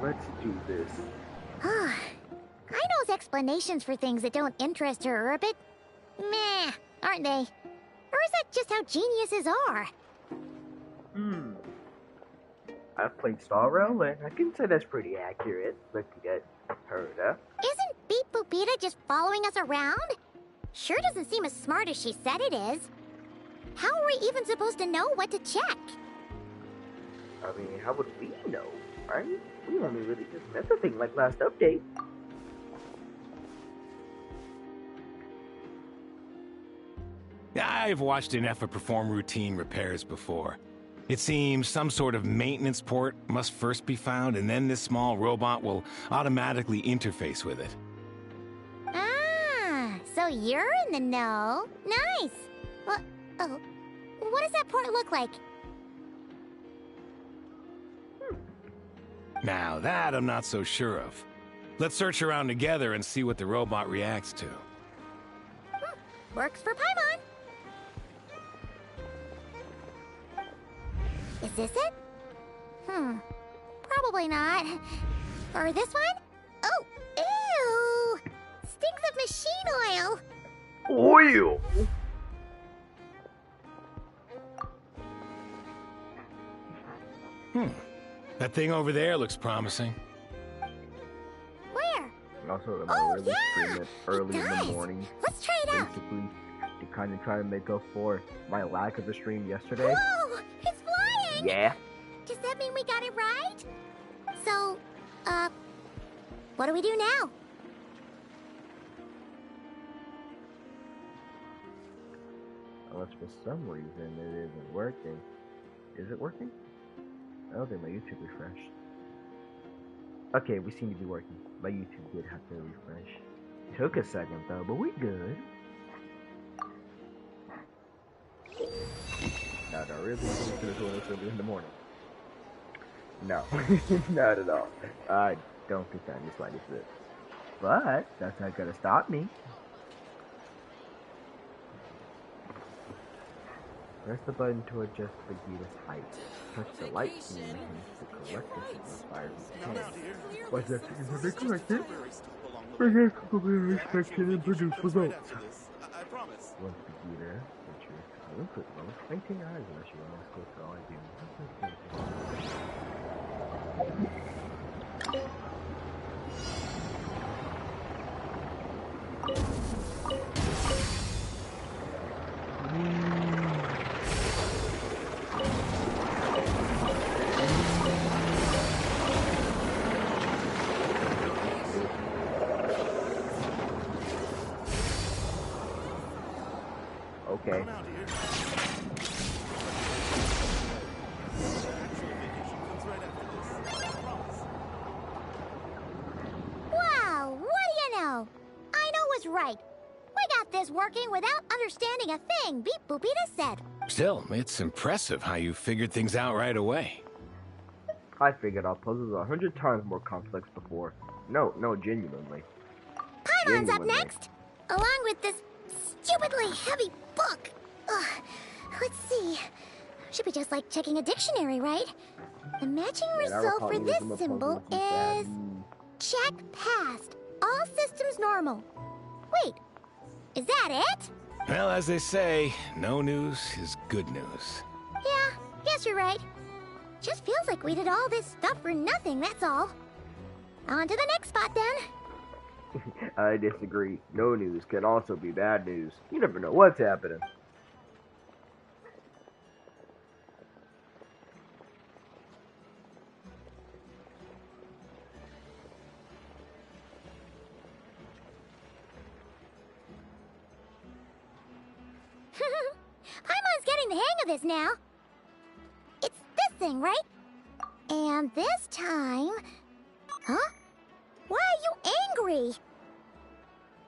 Let's do this. Kaino's explanations for things that don't interest her are a bit meh, aren't they? Or is that just how geniuses are? I've played Star Rail, and I can say that's pretty accurate, looking at her. Isn't Beep Boopita just following us around? Sure doesn't seem as smart as she said it is. How are we even supposed to know what to check? I mean, how would we know, right? We only really just met the thing like last update. I've watched an Effa perform routine repairs before. It seems some sort of maintenance port must first be found, and then this small robot will automatically interface with it. Ah, so you're in the know. Nice. What does that port look like? Now that I'm not so sure of. Let's search around together and see what the robot reacts to. Works for Paimon. Is this it? Probably not. Or this one? Oh, ew! Stinks of machine oil! Oil! That thing over there looks promising. Where? Also, Oh, really yeah! stream it early It in the does. morning. Let's try it out. Basically, to kind of try to make up for my lack of a stream yesterday. Whoa! It's flying! Yeah. Does that mean we got it right? So, what do we do now? Unless for some reason it isn't working. Is it working? I don't think my YouTube refreshed. Okay, we seem to be working. My YouTube did have to refresh. Took a second though, but we good. No, really, I'm gonna do this early in the morning. No, not at all. I don't think that in the slightest bit. But that's not gonna stop me. Press the button to adjust Vegeta's height. Touch the light key to collect the signifier from 10. Was that significant collected? Bring a complete inspection and produce results. Once Vegeta enters color input mode, maintain your eyes unless you want to close to all I do. Okay. Wow, what do you know? I was right. We got this working without understanding a thing, Beep Boopita said. Still, it's impressive how you figured things out right away. I figured out puzzles 100 times more complex before. No, genuinely. Paimon's up Genuinely. next, along with this stupidly heavy book. Ugh, let's see. Should be just like checking a dictionary, right? The matching result for this symbol is check passed. All systems normal. Wait, is that it? Well, as they say, no news is good news. Yeah, guess you're right. Just feels like we did all this stuff for nothing, that's all. On to the next spot then. I disagree. No news can also be bad news. You never know what's happening. Paimon's getting the hang of this now. It's this thing, right? And this time... Huh? Why are you angry?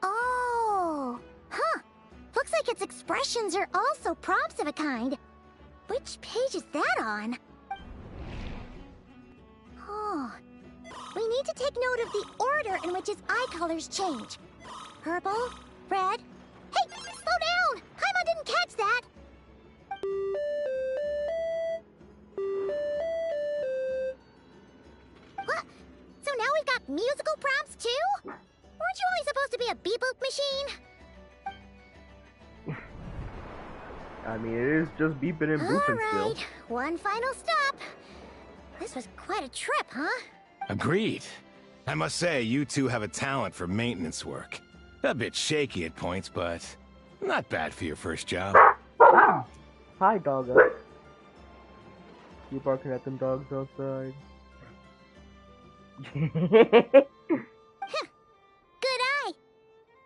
Oh, huh. Looks like its expressions are also prompts of a kind. Which page is that on? Oh. We need to take note of the order in which its eye colors change. Purple, red... Hey, slow down! Paimon didn't catch that! What? up musical prompts too? Weren't you only supposed to be a beep-boop machine? I mean, it is just beeping and booping still. Alright, one final stop. This was quite a trip, huh? Agreed. I must say, you two have a talent for maintenance work. A bit shaky at points, but not bad for your first job. Hi, doggo. You barking at them dogs outside? Good eye.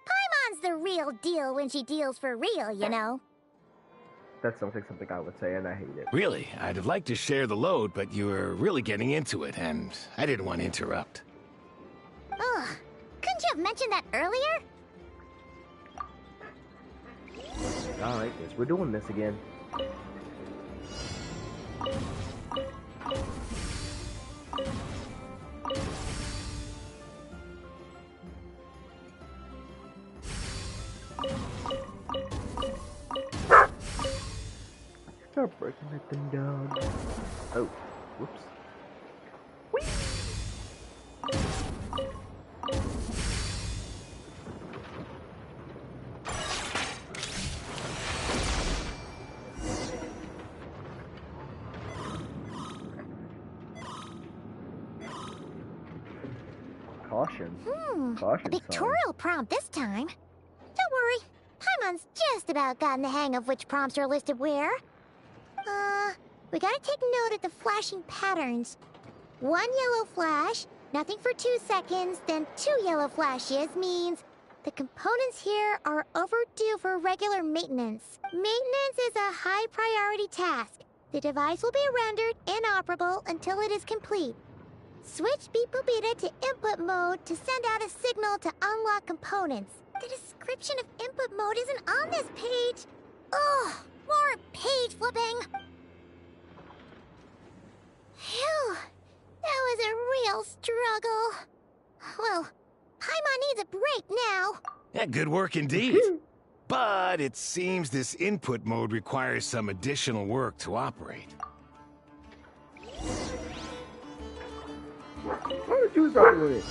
Paimon's the real deal when she deals for real, you know. That sounds like something I would say, and I hate it. Really, I'd have liked to share the load, but you were really getting into it, and I didn't want to interrupt. Ugh, couldn't you have mentioned that earlier? Alright, guess we're doing this again. Stop breaking at them dogs. Oh, whoops. Whee! Caution. Caution, A pictorial prompt this time. Don't worry, Paimon's just about gotten the hang of which prompts are listed where. We gotta take note of the flashing patterns. 1 yellow flash, nothing for 2 seconds, then 2 yellow flashes means the components here are overdue for regular maintenance. Maintenance is a high priority task. The device will be rendered inoperable until it is complete. Switch Beep-Boop-Beta to input mode to send out a signal to unlock components. The description of input mode isn't on this page. Ugh, more page flipping. Phew, that was a real struggle. Well, Paimon needs a break now. Yeah, good work indeed. But it seems this input mode requires some additional work to operate. Why would you start with it?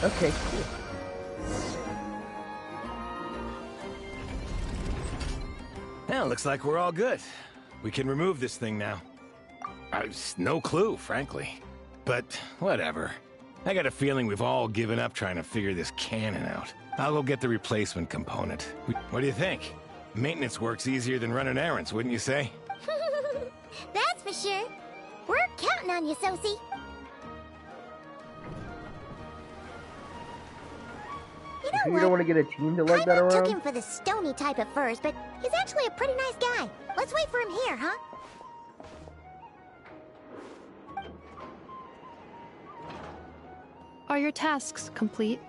Okay, cool. Well, looks like we're all good. We can remove this thing now. No clue, frankly. But whatever. I got a feeling we've all given up trying to figure this cannon out. I'll go get the replacement component. What do you think? Maintenance work's easier than running errands, wouldn't you say? That's for sure. We're counting on you, Sosie. You don't want to get a team to like that Paimon around? took him for the stony type at first, but he's actually a pretty nice guy. Let's wait for him here, huh? Are your tasks complete?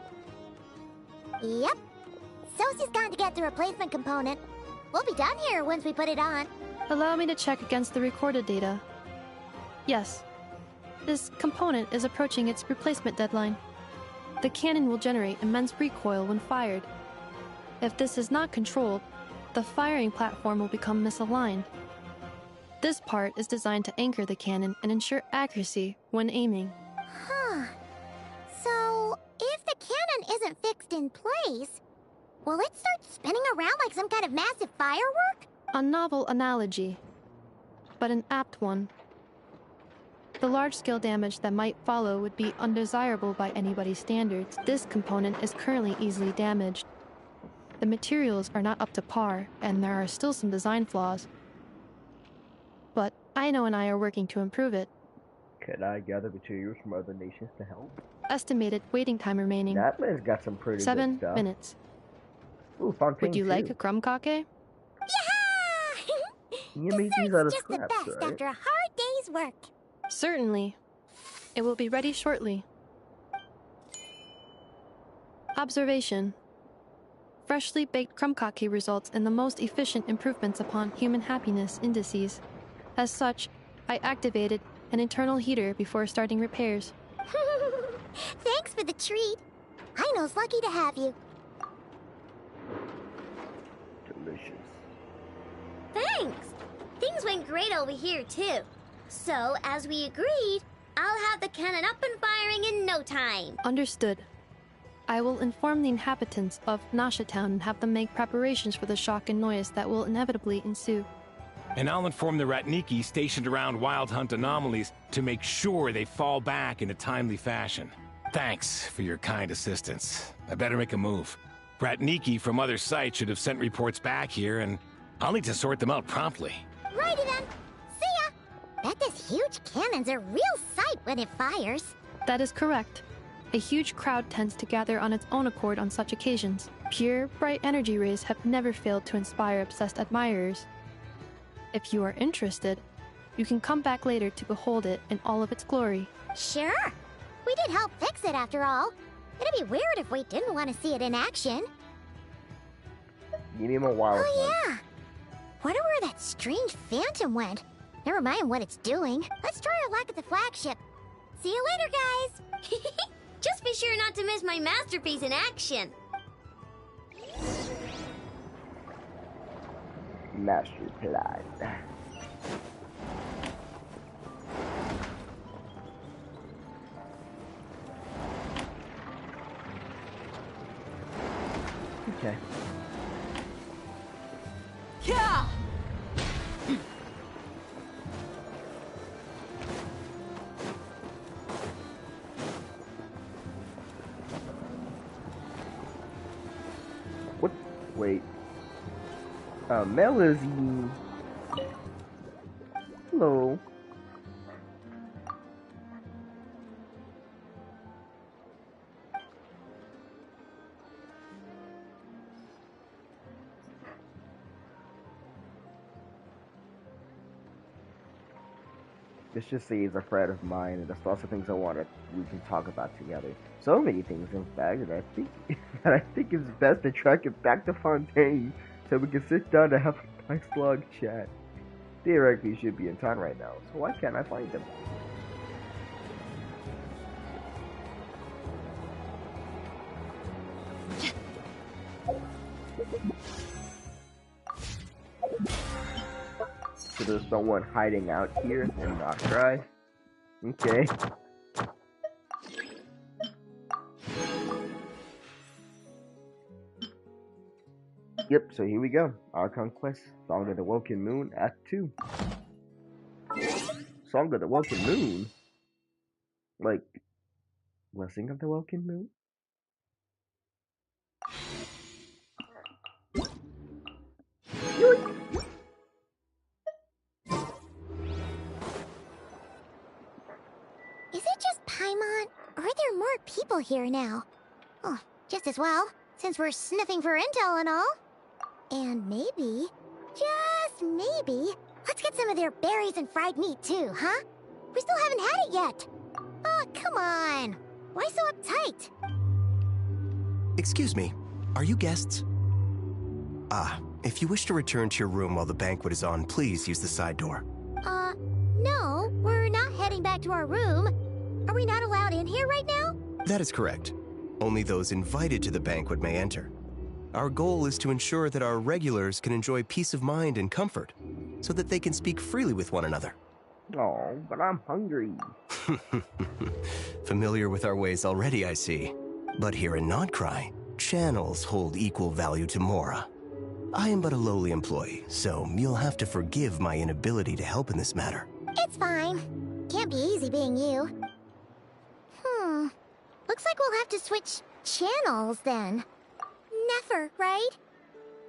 Yep. Sosie's gone to get the replacement component. We'll be done here once we put it on. Allow me to check against the recorded data. Yes. This component is approaching its replacement deadline. The cannon will generate immense recoil when fired. If this is not controlled, the firing platform will become misaligned. This part is designed to anchor the cannon and ensure accuracy when aiming. Huh. So, if the cannon isn't fixed in place, will it start spinning around like some kind of massive firework? A novel analogy, but an apt one. The large-scale damage that might follow would be undesirable by anybody's standards. This component is currently easily damaged. The materials are not up to par, and there are still some design flaws. But Aino and I are working to improve it. Could I gather materials from other nations to help? estimated waiting time remaining. That man's got some pretty 7 good stuff. minutes. Ooh, Fontaine Would you too. like a crumb cake? You made these out of Dessert's just the scraps, best right? after a hard day's work. Certainly. It will be ready shortly. Observation. Freshly baked crumb cake results in the most efficient improvements upon human happiness indices. As such, I activated an internal heater before starting repairs. Thanks for the treat. I know's lucky to have you. Delicious. Thanks! Things went great over here, too. So, as we agreed, I'll have the cannon up and firing in no time. Understood. I will inform the inhabitants of Nasha Town and have them make preparations for the shock and noise that will inevitably ensue. And I'll inform the Ratniki stationed around Wild Hunt anomalies to make sure they fall back in a timely fashion. Thanks for your kind assistance. I better make a move. Ratniki from other sites should have sent reports back here, and I'll need to sort them out promptly. Righty then. See ya. Bet this huge cannon's a real sight when it fires. That is correct. A huge crowd tends to gather on its own accord on such occasions. Pure, bright energy rays have never failed to inspire obsessed admirers. If you are interested, you can come back later to behold it in all of its glory. Sure. We did help fix it after all. It'd be weird if we didn't want to see it in action. Give him a wild one. Oh yeah. Wonder where that strange phantom went. Never mind what it's doing. Let's try our luck at the flagship. See you later, guys. Just be sure not to miss my masterpiece in action. Master plan. Okay. Yeah! What? Wait. Melody. Hello. Let's just say he's a friend of mine, and there's lots of things we can talk about together. So many things, in fact, that I think it's best to track it back to Fontaine so we can sit down to have a nice long chat. Theoretically, he should be in town right now, so why can't I find him? So there's someone hiding out here and not Krai. Okay. Yep, so here we go. Our Conquest, Song of the Woken Moon, Act 2. Song of the Woken Moon? Like, Blessing of the Woken Moon? Is it just Paimon, or are there more people here now? Oh, just as well, since we're sniffing for intel and all. And maybe, just maybe, let's get some of their berries and fried meat too, huh? We still haven't had it yet. Oh, come on. Why so uptight? Excuse me, are you guests? Ah, if you wish to return to your room while the banquet is on, please use the side door. No, we're not heading back to our room. Are we not allowed in here right now? That is correct. Only those invited to the banquet may enter. Our goal is to ensure that our regulars can enjoy peace of mind and comfort, so that they can speak freely with one another. Oh, but I'm hungry. Familiar with our ways already, I see. But here in Krai, channels hold equal value to Mora. I am but a lowly employee, so you'll have to forgive my inability to help in this matter. It's fine. Can't be easy being you. Looks like we'll have to switch channels then. Never, right?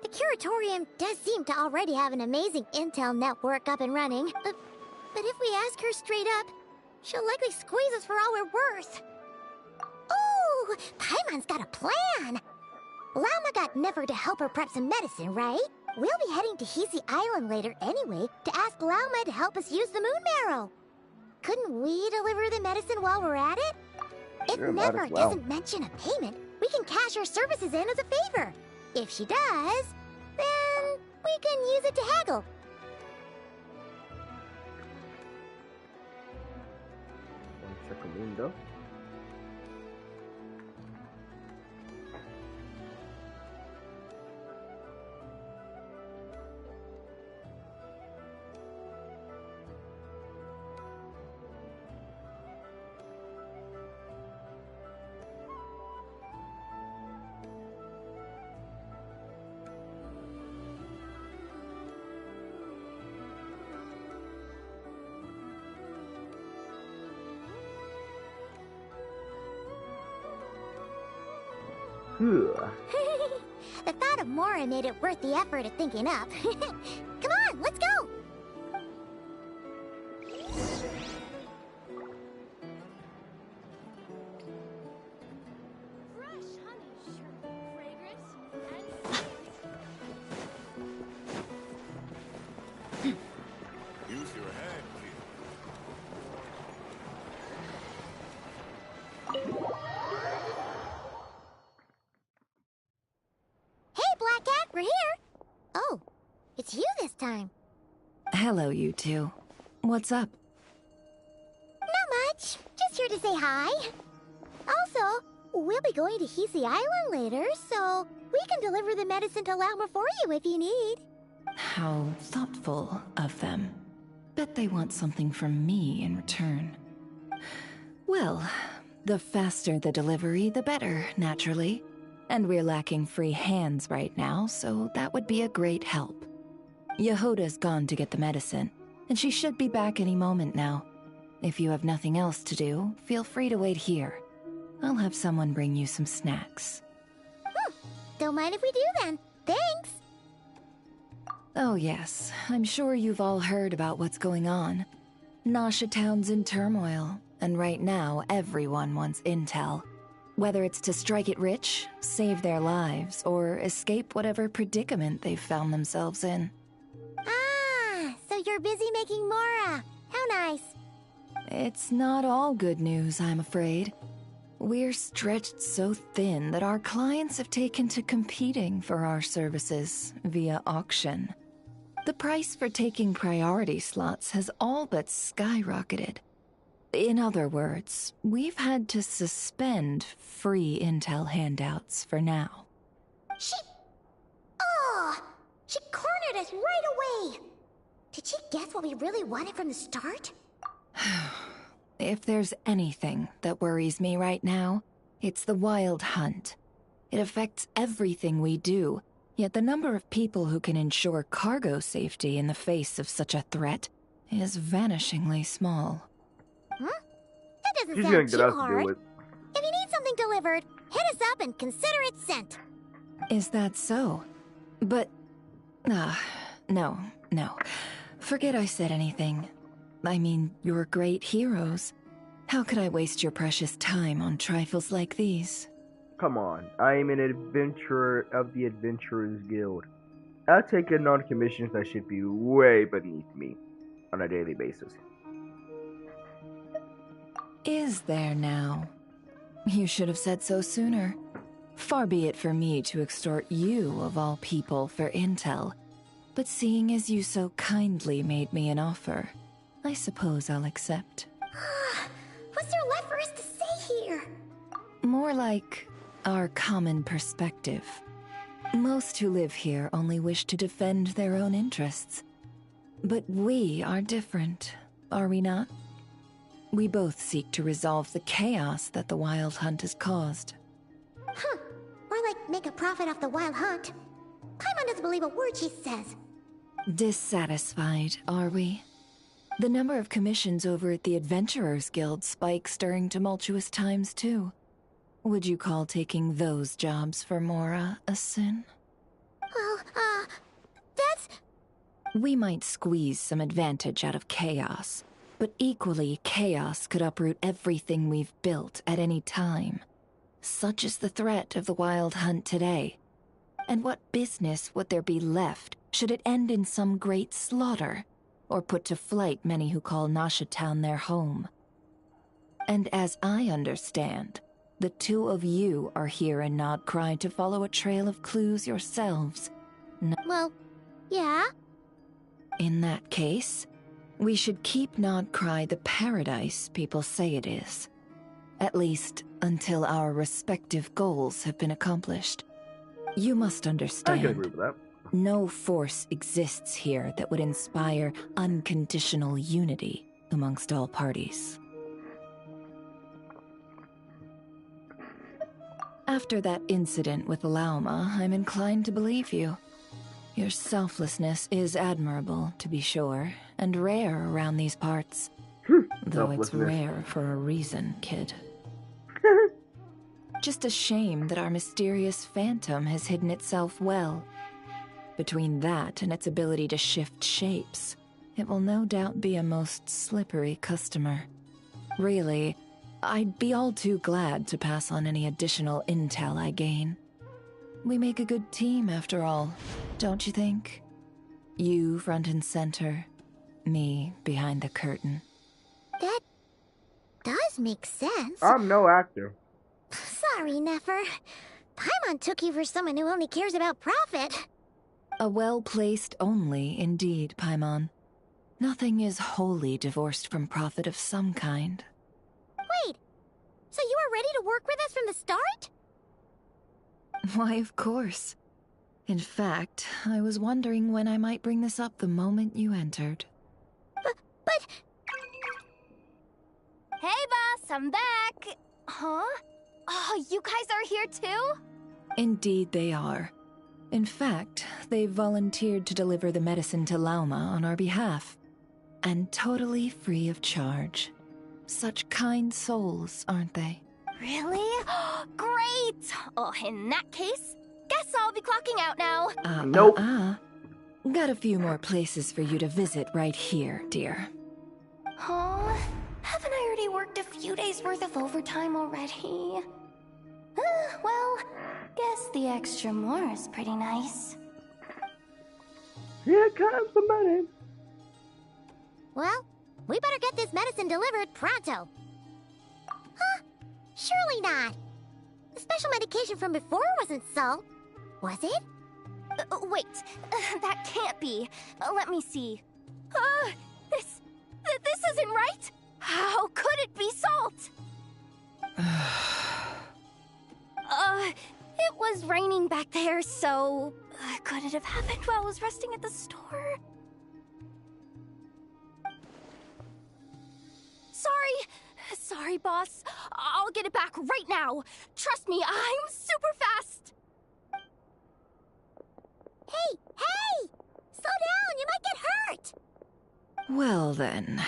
The Curatorium does seem to already have an amazing intel network up and running. But if we ask her straight up, she'll likely squeeze us for all we're worth. Ooh, Paimon's got a plan! Llama got Never to help her prep some medicine, right? We'll be heading to Hisi Island later anyway to ask Llama to help us use the moon marrow. Couldn't we deliver the medicine while we're at it? If Never doesn't mention a payment, we can cash our services in as a favor. If she does, then we can use it to haggle. Un segundo. The thought of Mora made it worth the effort of thinking up. Come on, let's go! Use your head, Hey, Black Cat, we're here! Oh, it's you this time. Hello, you two. What's up? Not much. Just here to say hi. Also, we'll be going to Hisi Island later, so we can deliver the medicine to Lauma for you if you need. How thoughtful of them. Bet they want something from me in return. Well, the faster the delivery, the better, naturally. And we're lacking free hands right now, so that would be a great help. Yehoda's gone to get the medicine, and she should be back any moment now. If you have nothing else to do, feel free to wait here. I'll have someone bring you some snacks. Don't mind if we do then. Thanks! Oh yes, I'm sure you've all heard about what's going on. Nasha Town's in turmoil, and right now everyone wants intel. Whether it's to strike it rich, save their lives, or escape whatever predicament they've found themselves in. Ah, so you're busy making Mora. How nice. It's not all good news, I'm afraid. We're stretched so thin that our clients have taken to competing for our services via auction. The price for taking priority slots has all but skyrocketed. In other words, we've had to suspend free intel handouts for now. She cornered us right away! Did she guess what we really wanted from the start? If there's anything that worries me right now, it's the wild hunt. It affects everything we do, yet the number of people who can ensure cargo safety in the face of such a threat is vanishingly small. Huh? That doesn't She's sound gonna get too us to hard. do it. If you need something delivered, hit us up and consider it sent. Is that so? But... no. Forget I said anything. I mean, you're great heroes. How could I waste your precious time on trifles like these? Come on, I am an adventurer of the Adventurers Guild. I take in on commissions that should be way beneath me on a daily basis. Is there now? You should have said so sooner. Far be it for me to extort you, of all people, for intel. But seeing as you so kindly made me an offer, I suppose I'll accept. What's there left for us to say here? More like our common perspective. Most who live here only wish to defend their own interests. But we are different, are we not? We both seek to resolve the chaos that the Wild Hunt has caused. Huh. Or like make a profit off the Wild Hunt. Paimon doesn't believe a word she says. Dissatisfied, are we? The number of commissions over at the Adventurers Guild spikes during tumultuous times, too. Would you call taking those jobs for Mora a sin? Well, that's... We might squeeze some advantage out of chaos, but equally, chaos could uproot everything we've built at any time. Such is the threat of the Wild Hunt today. And what business would there be left should it end in some great slaughter, or put to flight many who call Nasha Town their home? And as I understand, the two of you are here in Nod Krai to follow a trail of clues yourselves. Well, yeah. In that case, we should keep Nod Krai the paradise people say it is. At least until our respective goals have been accomplished. You must understand. I can agree with that. No force exists here that would inspire unconditional unity amongst all parties. After that incident with Lauma, I'm inclined to believe you. Your selflessness is admirable, to be sure, and rare around these parts. Though it's rare for a reason, kid. Just a shame that our mysterious phantom has hidden itself well. Between that and its ability to shift shapes, it will no doubt be a most slippery customer. Really, I'd be all too glad to pass on any additional intel I gain. We make a good team, after all, don't you think? You front and center, me behind the curtain. That does make sense. I'm no actor. Sorry, Nefer. Paimon took you for someone who only cares about profit. A well-placed only, indeed, Paimon. Nothing is wholly divorced from profit of some kind. Wait, so you were ready to work with us from the start? Why, of course. In fact, I was wondering when I might bring this up the moment you entered. But... Hey, boss, I'm back. Huh? Oh, you guys are here too? Indeed they are. In fact, they've volunteered to deliver the medicine to Lauma on our behalf. And totally free of charge. Such kind souls, aren't they? Really? Great! Oh, in that case, guess I'll be clocking out now. Nope. Got a few more places for you to visit right here, dear. Huh? Haven't I already worked a few days worth of overtime already? Well, guess the extra more is pretty nice. Here comes the money. Well, we better get this medicine delivered pronto. Huh? Surely not. The special medication from before wasn't so. Was it? Wait, that can't be. Let me see. This isn't right. How could it be salt? It was raining back there, so could it have happened while I was resting at the store? Sorry, boss. I'll get it back right now. Trust me, I'm super fast. Hey! Slow down, you might get hurt! Well then,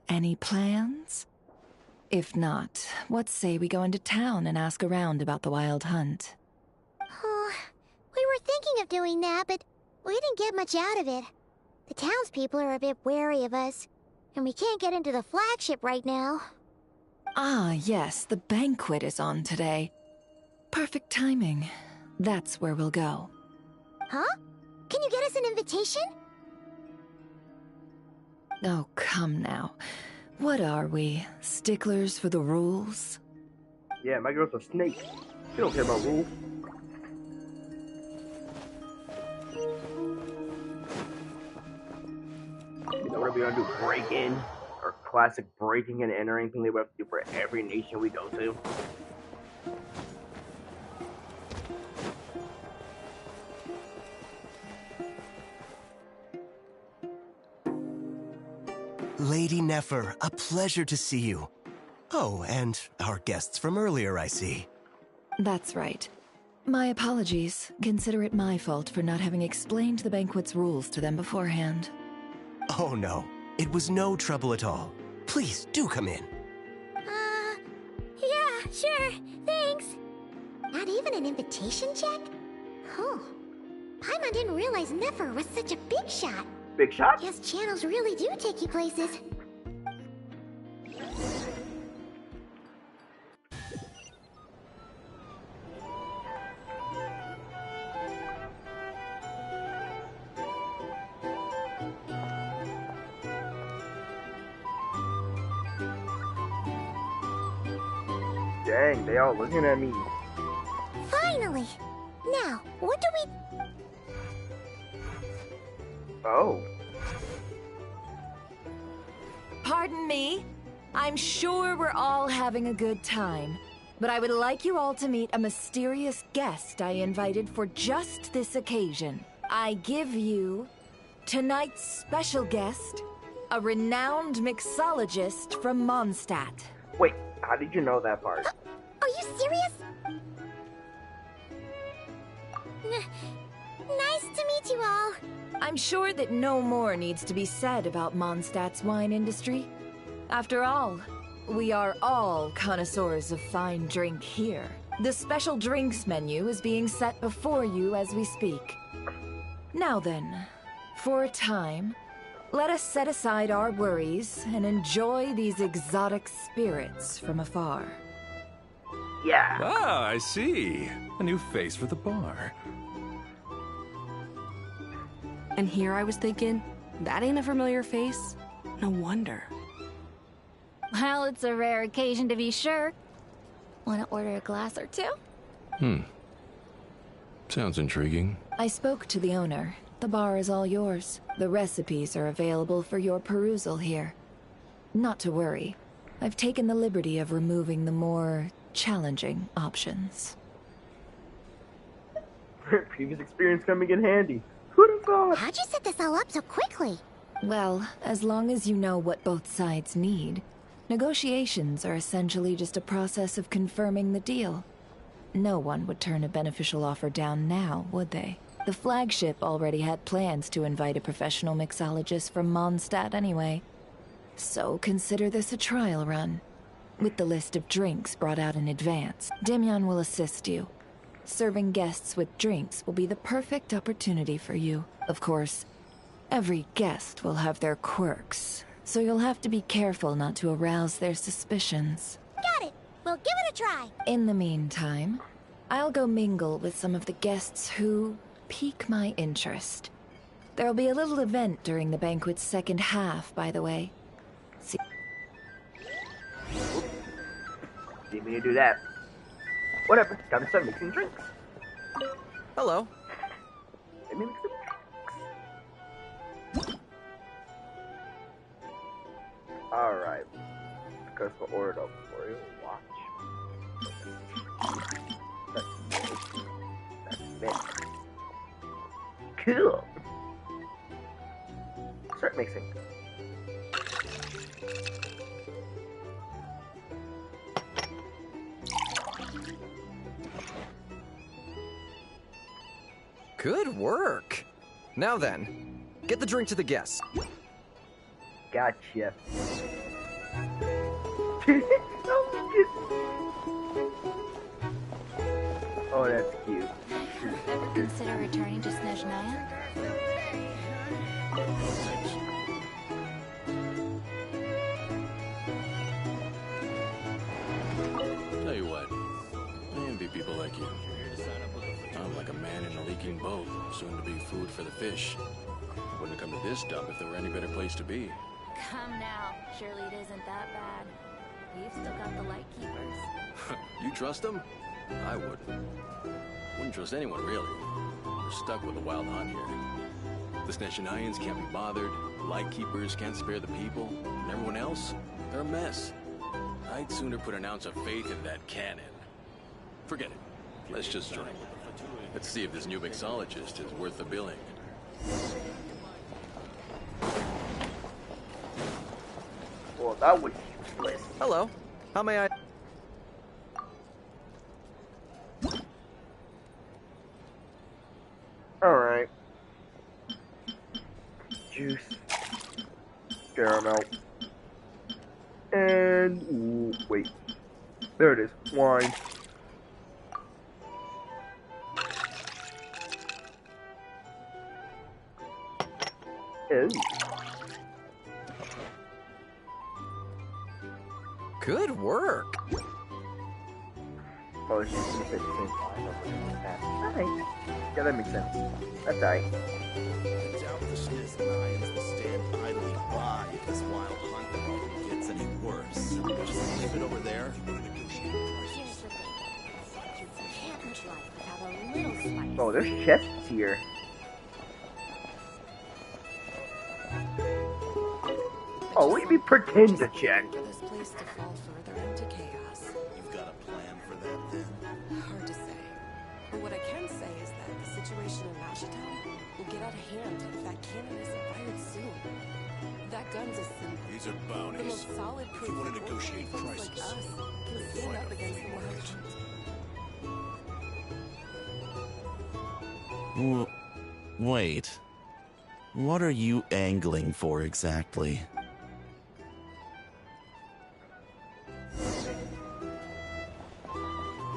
any plans? If not, what say we go into town and ask around about the Wild Hunt? Oh, we were thinking of doing that, but we didn't get much out of it. The townspeople are a bit wary of us, and we can't get into the flagship right now. Ah, yes, the banquet is on today. Perfect timing. That's where we'll go. Huh? Can you get us an invitation? Oh, come now. What are we? Sticklers for the rules? Yeah, my girl's a snake. She don't care about rules. You know what we're gonna do? Break in? Or classic breaking and entering thing they would have to do for every nation we go to. Lady Nefer, a pleasure to see you. Oh, and our guests from earlier, I see. That's right. My apologies. Consider it my fault for not having explained the banquet's rules to them beforehand. Oh no, it was no trouble at all. Please, do come in. Yeah, sure, thanks. Not even an invitation check? Oh, Paimon didn't realize Nefer was such a big shot. Big shot? Guess channels really do take you places. Dang, they all looking at me. Finally! Now, what do we... Oh. Pardon me? I'm sure we're all having a good time, but I would like you all to meet a mysterious guest I invited for just this occasion. I give you tonight's special guest, a renowned mixologist from Mondstadt. Wait, how did you know that part? Are you serious? Nice to meet you all. I'm sure that no more needs to be said about Mondstadt's wine industry. After all, we are all connoisseurs of fine drink here. The special drinks menu is being set before you as we speak. Now then, for a time, let us set aside our worries and enjoy these exotic spirits from afar. Yeah. Ah, I see. A new face for the bar. And here I was thinking, that ain't a familiar face. No wonder. Well, it's a rare occasion to be sure. Want to order a glass or two? Sounds intriguing. I spoke to the owner. The bar is all yours. The recipes are available for your perusal here. Not to worry. I've taken the liberty of removing the more challenging options. Previous experience coming in handy. Who'd have thought? How'd you set this all up so quickly? Well, as long as you know what both sides need, negotiations are essentially just a process of confirming the deal. No one would turn a beneficial offer down now, would they? The flagship already had plans to invite a professional mixologist from Mondstadt anyway. So consider this a trial run. With the list of drinks brought out in advance, Demyon will assist you. Serving guests with drinks will be the perfect opportunity for you. Of course, every guest will have their quirks, so you'll have to be careful not to arouse their suspicions. Got it. We'll give it a try. In the meantime, I'll go mingle with some of the guests who pique my interest. There'll be a little event during the banquet's second half, by the way. See. Didn't mean to do that. Whatever, time to start mixing drinks. Hello. Let me mix some drinks. Alright. Because we'll order it up for you. Watch. That's mix. Cool. Start mixing. Good work. Now then, get the drink to the guests. Gotcha. Oh, that's cute. Ever consider returning to Snezhnaya? Tell you what, I envy people like you. I'm like a man in a leaking boat, soon to be food for the fish. Wouldn't have come to this dump if there were any better place to be. Come now. Surely it isn't that bad. We've still got the light keepers. You trust them? I wouldn't. Wouldn't trust anyone, really. We're stuck with a wild hunt here. The Snezhnayans can't be bothered, the Lightkeepers can't spare the people, and everyone else, they're a mess. I'd sooner put an ounce of faith in that cannon. Forget it. Let's just drink. Let's see if this new mixologist is worth the billing. Well, that was useless. Hello. How may I... Alright. Juice. Caramel. And... ooh, wait. There it is. Wine. Ew. Good work. Oh, it's just gonna fit the same time. Alright. Yeah, that makes sense. That's alright. I doubt the Snezhnayans will stand idly by if this wild hunt problem gets any worse. Just leave it over there. Oh, there's chests here. Oh, what do you mean pretend to check? This place to fall further into chaos. You've got a plan for that, then? Hard to say. But what I can say is that the situation in Nashitown will get out of hand if that cannon isn't fired soon. That gun's a symbol. These are The bounties. most solid If proof you want to that negotiate ordinary folks prices, like us can stand up against the world. Wait. What are you angling for exactly?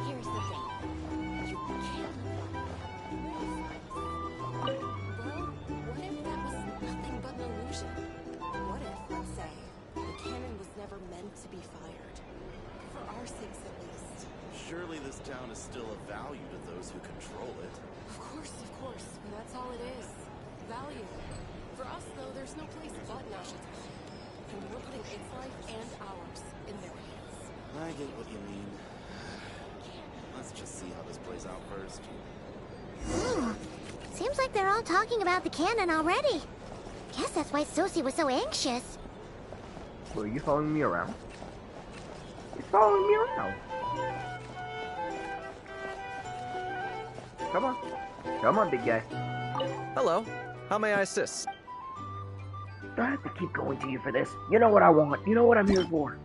Here's the thing. You can't look Well, what if that was nothing but an illusion? What if, let's say, the cannon was never meant to be fired? For our sakes, at least. Surely this town is still of value to those who control it. Of course, but that's all it is. Value. For us, though, there's no place but Nashitown. And we're putting its life and ours in their hands. I get what you mean. Let's just see how this plays out first. Seems like they're all talking about the cannon already. Guess that's why Sosie was so anxious. Well, are you following me around? You're following me around. Come on. Come on, big guy. Hello. How may I assist? Do I have to keep going to you for this? You know what I want. You know what I'm here for.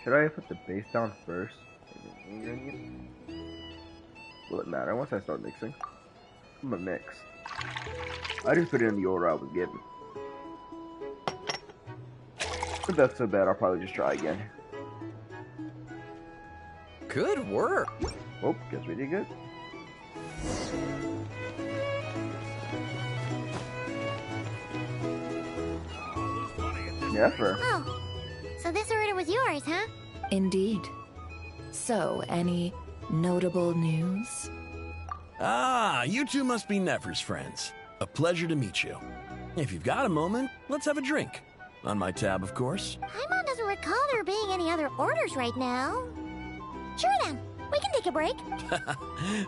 Should I put the base down first? Will it matter once I start mixing? I'm gonna mix. I just put it in the order I was given. If that's so bad, I'll probably just try again. Good work. Oh, guess we did good. Never. Oh, so this order was yours, huh? Indeed. So, any notable news? Ah, you two must be Nefer's friends. A pleasure to meet you. If you've got a moment, let's have a drink. On my tab, of course. Paimon doesn't recall there being any other orders right now. Sure then, we can take a break.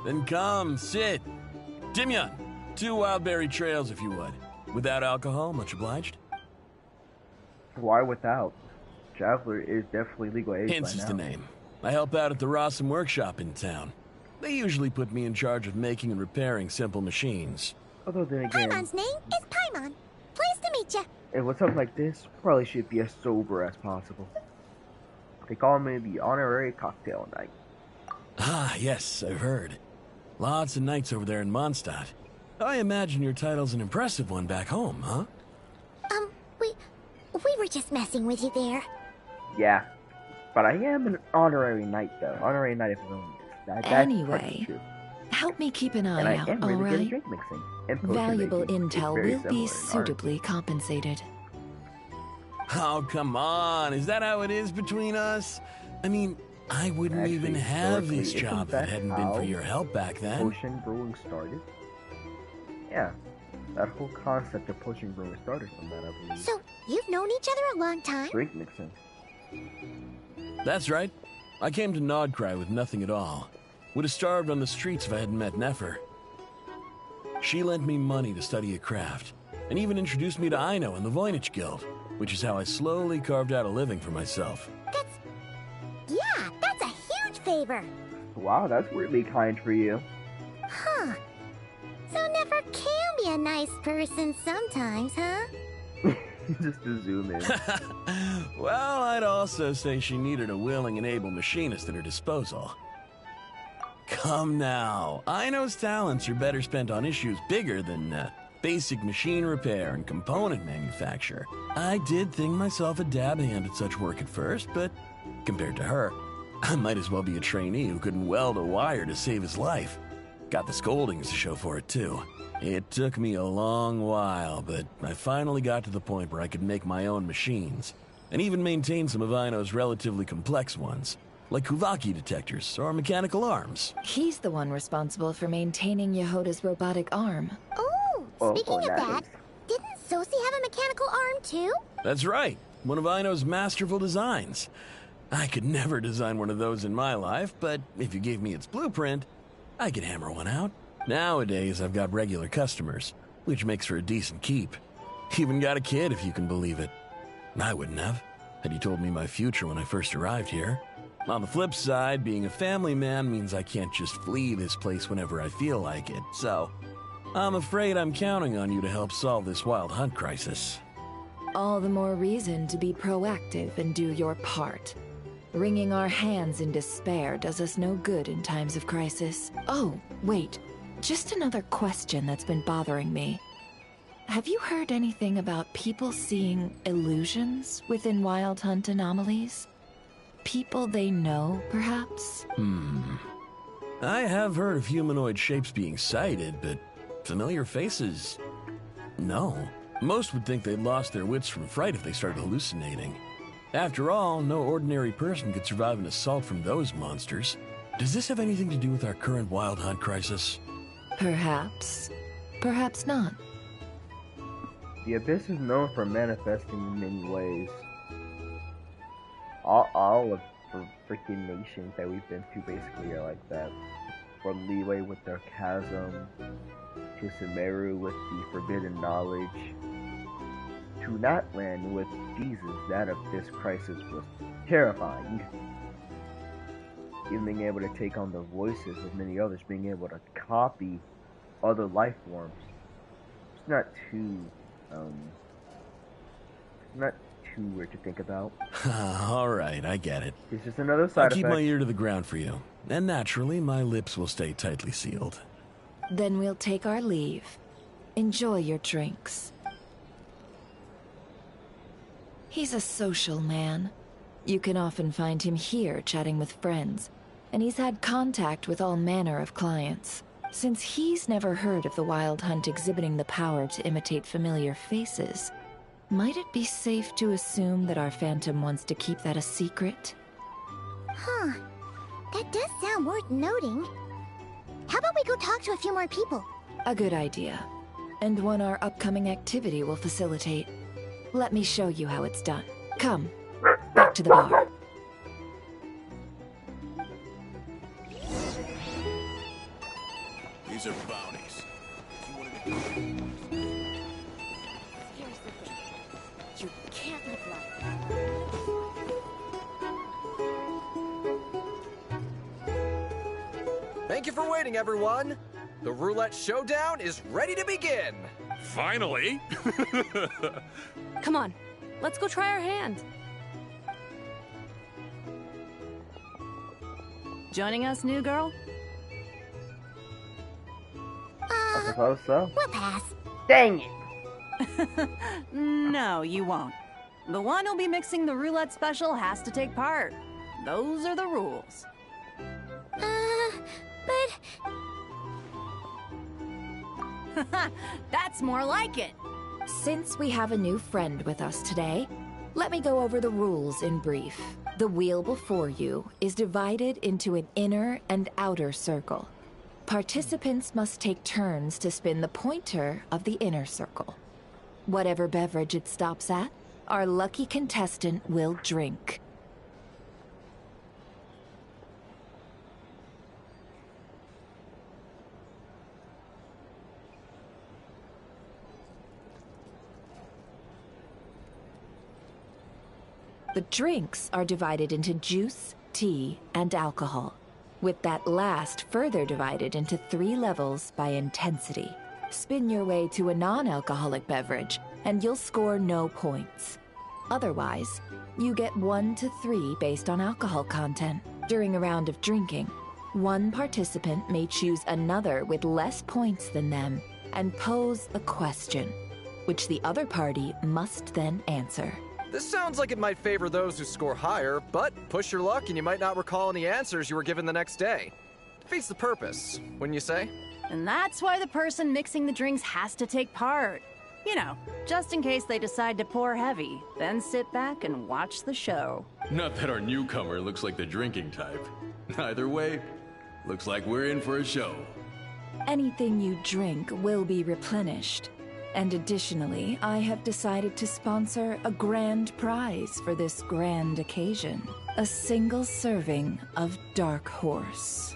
Then come, sit. Timyon, 2 wildberry trails if you would. Without alcohol, much obliged. Why without? Traveler is definitely legal age Hints by is now. the name. I help out at the Rossum workshop in town. They usually put me in charge of making and repairing simple machines. Although then again, Paimon's name is Paimon. Pleased to meet ya. and with something like this, probably should be as sober as possible. They call me the honorary cocktail knight. Ah, yes, I've heard. Lots of nights over there in Mondstadt. I imagine your title's an impressive one back home, huh? We were just messing with you there. Yeah, but I am an honorary knight, though. Honorary knight of Rome. That's Anyway, help me keep an and eye I out, am really good at alright? drink mixing. And potion Valuable making. It's intel very will similar be in art. suitably compensated. Oh, come on. Is that how it is between us? I mean, I wouldn't Actually, even have historically, this isn't job if that it hadn't been for how your help back then. Potion brewing started? Yeah, that whole concept of potion brewing started from that, I believe. So, you've known each other a long time? Drink mixing. That's right. I came to Krai with nothing at all. Would have starved on the streets if I hadn't met Nefer. She lent me money to study a craft, and even introduced me to Aino and the Voynich Guild, which is how I slowly carved out a living for myself. That's a huge favor. Wow, that's weirdly kind for you. Huh. So Nefer can be a nice person sometimes, huh? Just to zoom in. Well, I'd also say she needed a willing and able machinist at her disposal. Come now, Aino's talents are better spent on issues bigger than basic machine repair and component manufacture. I did think myself a dab hand at such work at first, but compared to her, I might as well be a trainee who couldn't weld a wire to save his life. Got the scoldings to show for it, too. It took me a long while, but I finally got to the point where I could make my own machines, and even maintain some of Aino's relatively complex ones. like Kuvaki detectors or mechanical arms. He's the one responsible for maintaining Yehoda's robotic arm. Oh, speaking of that, didn't Sosi have a mechanical arm too? That's right. One of Aino's masterful designs. I could never design one of those in my life, but if you gave me its blueprint, I could hammer one out. Nowadays, I've got regular customers, which makes for a decent keep. Even got a kid, if you can believe it. I wouldn't have, had you told me my future when I first arrived here. On the flip side, being a family man means I can't just flee this place whenever I feel like it, so I'm afraid I'm counting on you to help solve this wild hunt crisis. All the more reason to be proactive and do your part. Wringing our hands in despair does us no good in times of crisis. Oh, wait. Just another question that's been bothering me. Have you heard anything about people seeing illusions within Wild Hunt anomalies? People they know, perhaps? I have heard of humanoid shapes being sighted, but familiar faces? No. Most would think they'd lost their wits from fright if they started hallucinating. After all, no ordinary person could survive an assault from those monsters. Does this have anything to do with our current Wild Hunt crisis? Perhaps. Perhaps not. The Abyss is known for manifesting in many ways. All of the freaking nations that we've been to basically are like that. From Leeway with their chasm, to Sumeru with the forbidden knowledge, to Natland with Jesus. That Abyss crisis was terrifying. Even being able to take on the voices of many others, being able to copy other life forms. It's not too weird to think about. Alright, I get it. It's just another side I'll keep effect. my ear to the ground for you. And naturally, my lips will stay tightly sealed. Then we'll take our leave. Enjoy your drinks. He's a social man. You can often find him here chatting with friends, and he's had contact with all manner of clients. Since he's never heard of the Wild Hunt exhibiting the power to imitate familiar faces, might it be safe to assume that our Phantom wants to keep that a secret? Huh. That does sound worth noting. How about we go talk to a few more people? A good idea. And one our upcoming activity will facilitate. Let me show you how it's done. Come, back to the bar. These are bounties. If you wanted to Here's the thing. You can't live life. Thank you for waiting, everyone. The roulette showdown is ready to begin. Finally! Come on, let's go try our hand. Joining us, new girl? I suppose so. We'll pass. Dang it! No, you won't. The one who'll be mixing the roulette special has to take part. Those are the rules. But... That's more like it. Since we have a new friend with us today, let me go over the rules in brief. The wheel before you is divided into an inner and outer circle. Participants must take turns to spin the pointer of the inner circle. Whatever beverage it stops at, our lucky contestant will drink. The drinks are divided into juice, tea, and alcohol, with that last further divided into 3 levels by intensity. Spin your way to a non-alcoholic beverage, and you'll score no points. Otherwise, you get 1 to 3 based on alcohol content. During a round of drinking, one participant may choose another with less points than them and pose a question, which the other party must then answer. This sounds like it might favor those who score higher, but push your luck and you might not recall any answers you were given the next day. Defeats the purpose, wouldn't you say? And that's why the person mixing the drinks has to take part. You know, just in case they decide to pour heavy, then sit back and watch the show. Not that our newcomer looks like the drinking type. Either way, looks like we're in for a show. Anything you drink will be replenished. And additionally, I have decided to sponsor a grand prize for this grand occasion. A single serving of Dark Horse.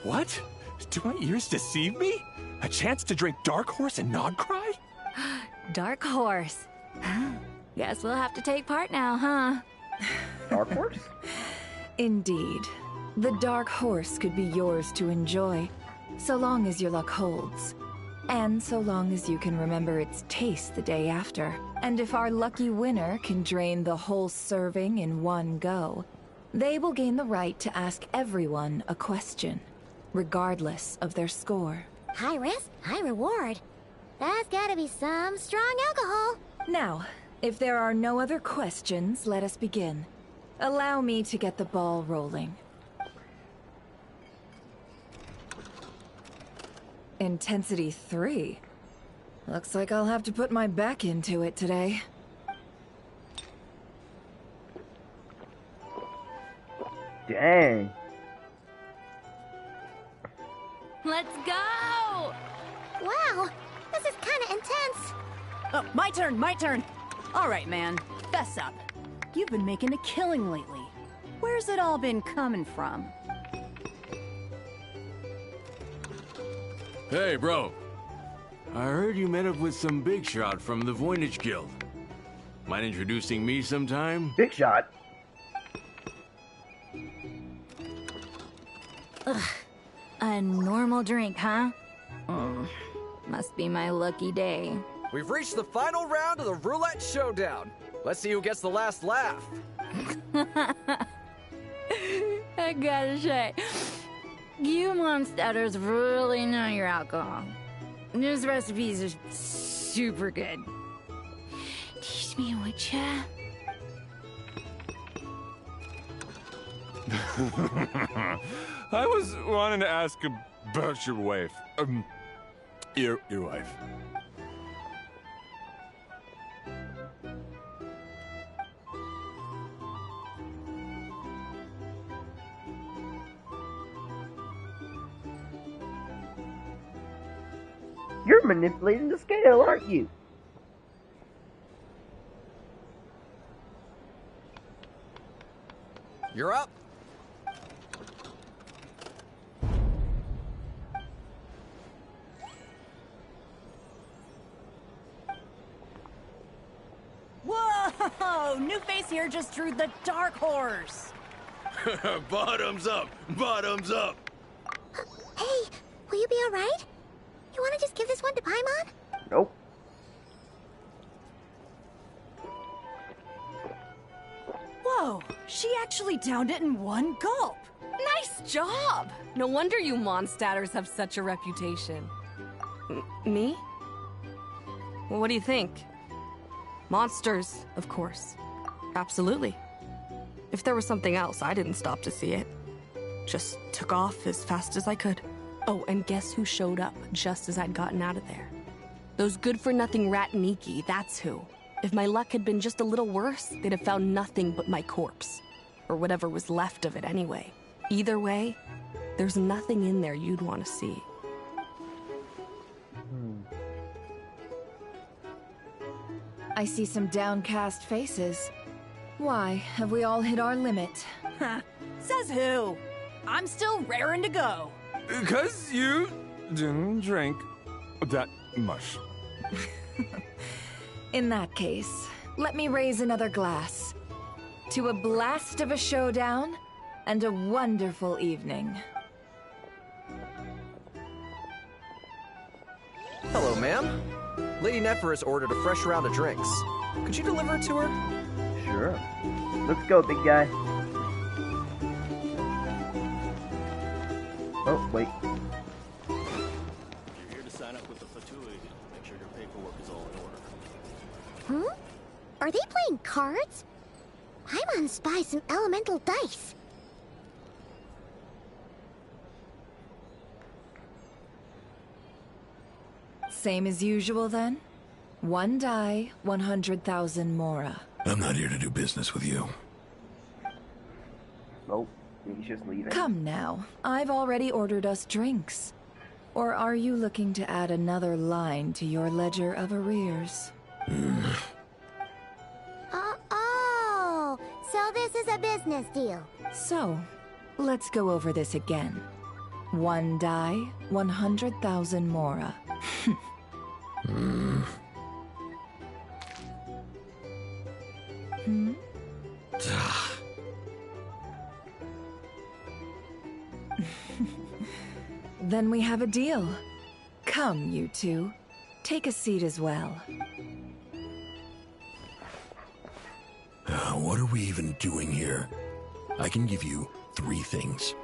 What? Do my ears deceive me? A chance to drink Dark Horse and not cry? Dark Horse. Guess we'll have to take part now, huh? Dark Horse? Indeed. The Dark Horse could be yours to enjoy, so long as your luck holds. And so long as you can remember its taste the day after. And if our lucky winner can drain the whole serving in one go, they will gain the right to ask everyone a question, regardless of their score. High risk, high reward. That's gotta be some strong alcohol. Now, if there are no other questions, let us begin. Allow me to get the ball rolling. Intensity 3. Looks like I'll have to put my back into it today. Dang. Let's go! Wow, this is kinda intense. Oh, my turn. All right, man, fess up. You've been making a killing lately. Where's it all been coming from? Hey, bro. I heard you met up with some big shot from the Voynich Guild. Mind introducing me sometime? Big shot? Ugh. A normal drink, huh? Must be my lucky day. We've reached the final round of the Roulette Showdown. Let's see who gets the last laugh. I gotta say, you monsters really know your alcohol. These recipes are super good. Teach me, would ya? I was wanting to ask about your wife. Your wife. You're manipulating the scale, aren't you? You're up. Whoa! New face here just drew the Dark Horse. Bottoms up! Bottoms up! Hey, will you be alright? You wanna just give this one to Paimon? Nope. Whoa, she actually downed it in one gulp. Nice job! No wonder you Mondstadters have such a reputation. Me? Well, what do you think? Monsters, of course. Absolutely. If there was something else, I didn't stop to see it. Just took off as fast as I could. Oh, and guess who showed up just as I'd gotten out of there? Those good-for-nothing rat Niki, that's who. If my luck had been just a little worse, they'd have found nothing but my corpse. Or whatever was left of it anyway. Either way, there's nothing in there you'd want to see. I see some downcast faces. Why, have we all hit our limit? Says who? I'm still raring to go. 'Cause you didn't drink that much. In that case, let me raise another glass. To a blast of a showdown and a wonderful evening. Hello, ma'am. Lady Nefer has ordered a fresh round of drinks. Could you deliver it to her? Sure. Let's go, big guy. Oh, wait. You're here to sign up with the Fatui. Make sure your paperwork is all in order. Are they playing cards? Paimon spies some elemental dice. Same as usual, then? 1 die, 100,000 mora. I'm not here to do business with you. Nope. He's just leaving. Come now. I've already ordered us drinks. Or are you looking to add another line to your ledger of arrears? Oh, so this is a business deal. So, let's go over this again. 1 die, 100,000 mora. Hmm? Then we have a deal. Come, you two. Take a seat as well. What are we even doing here? I can give you 3 things.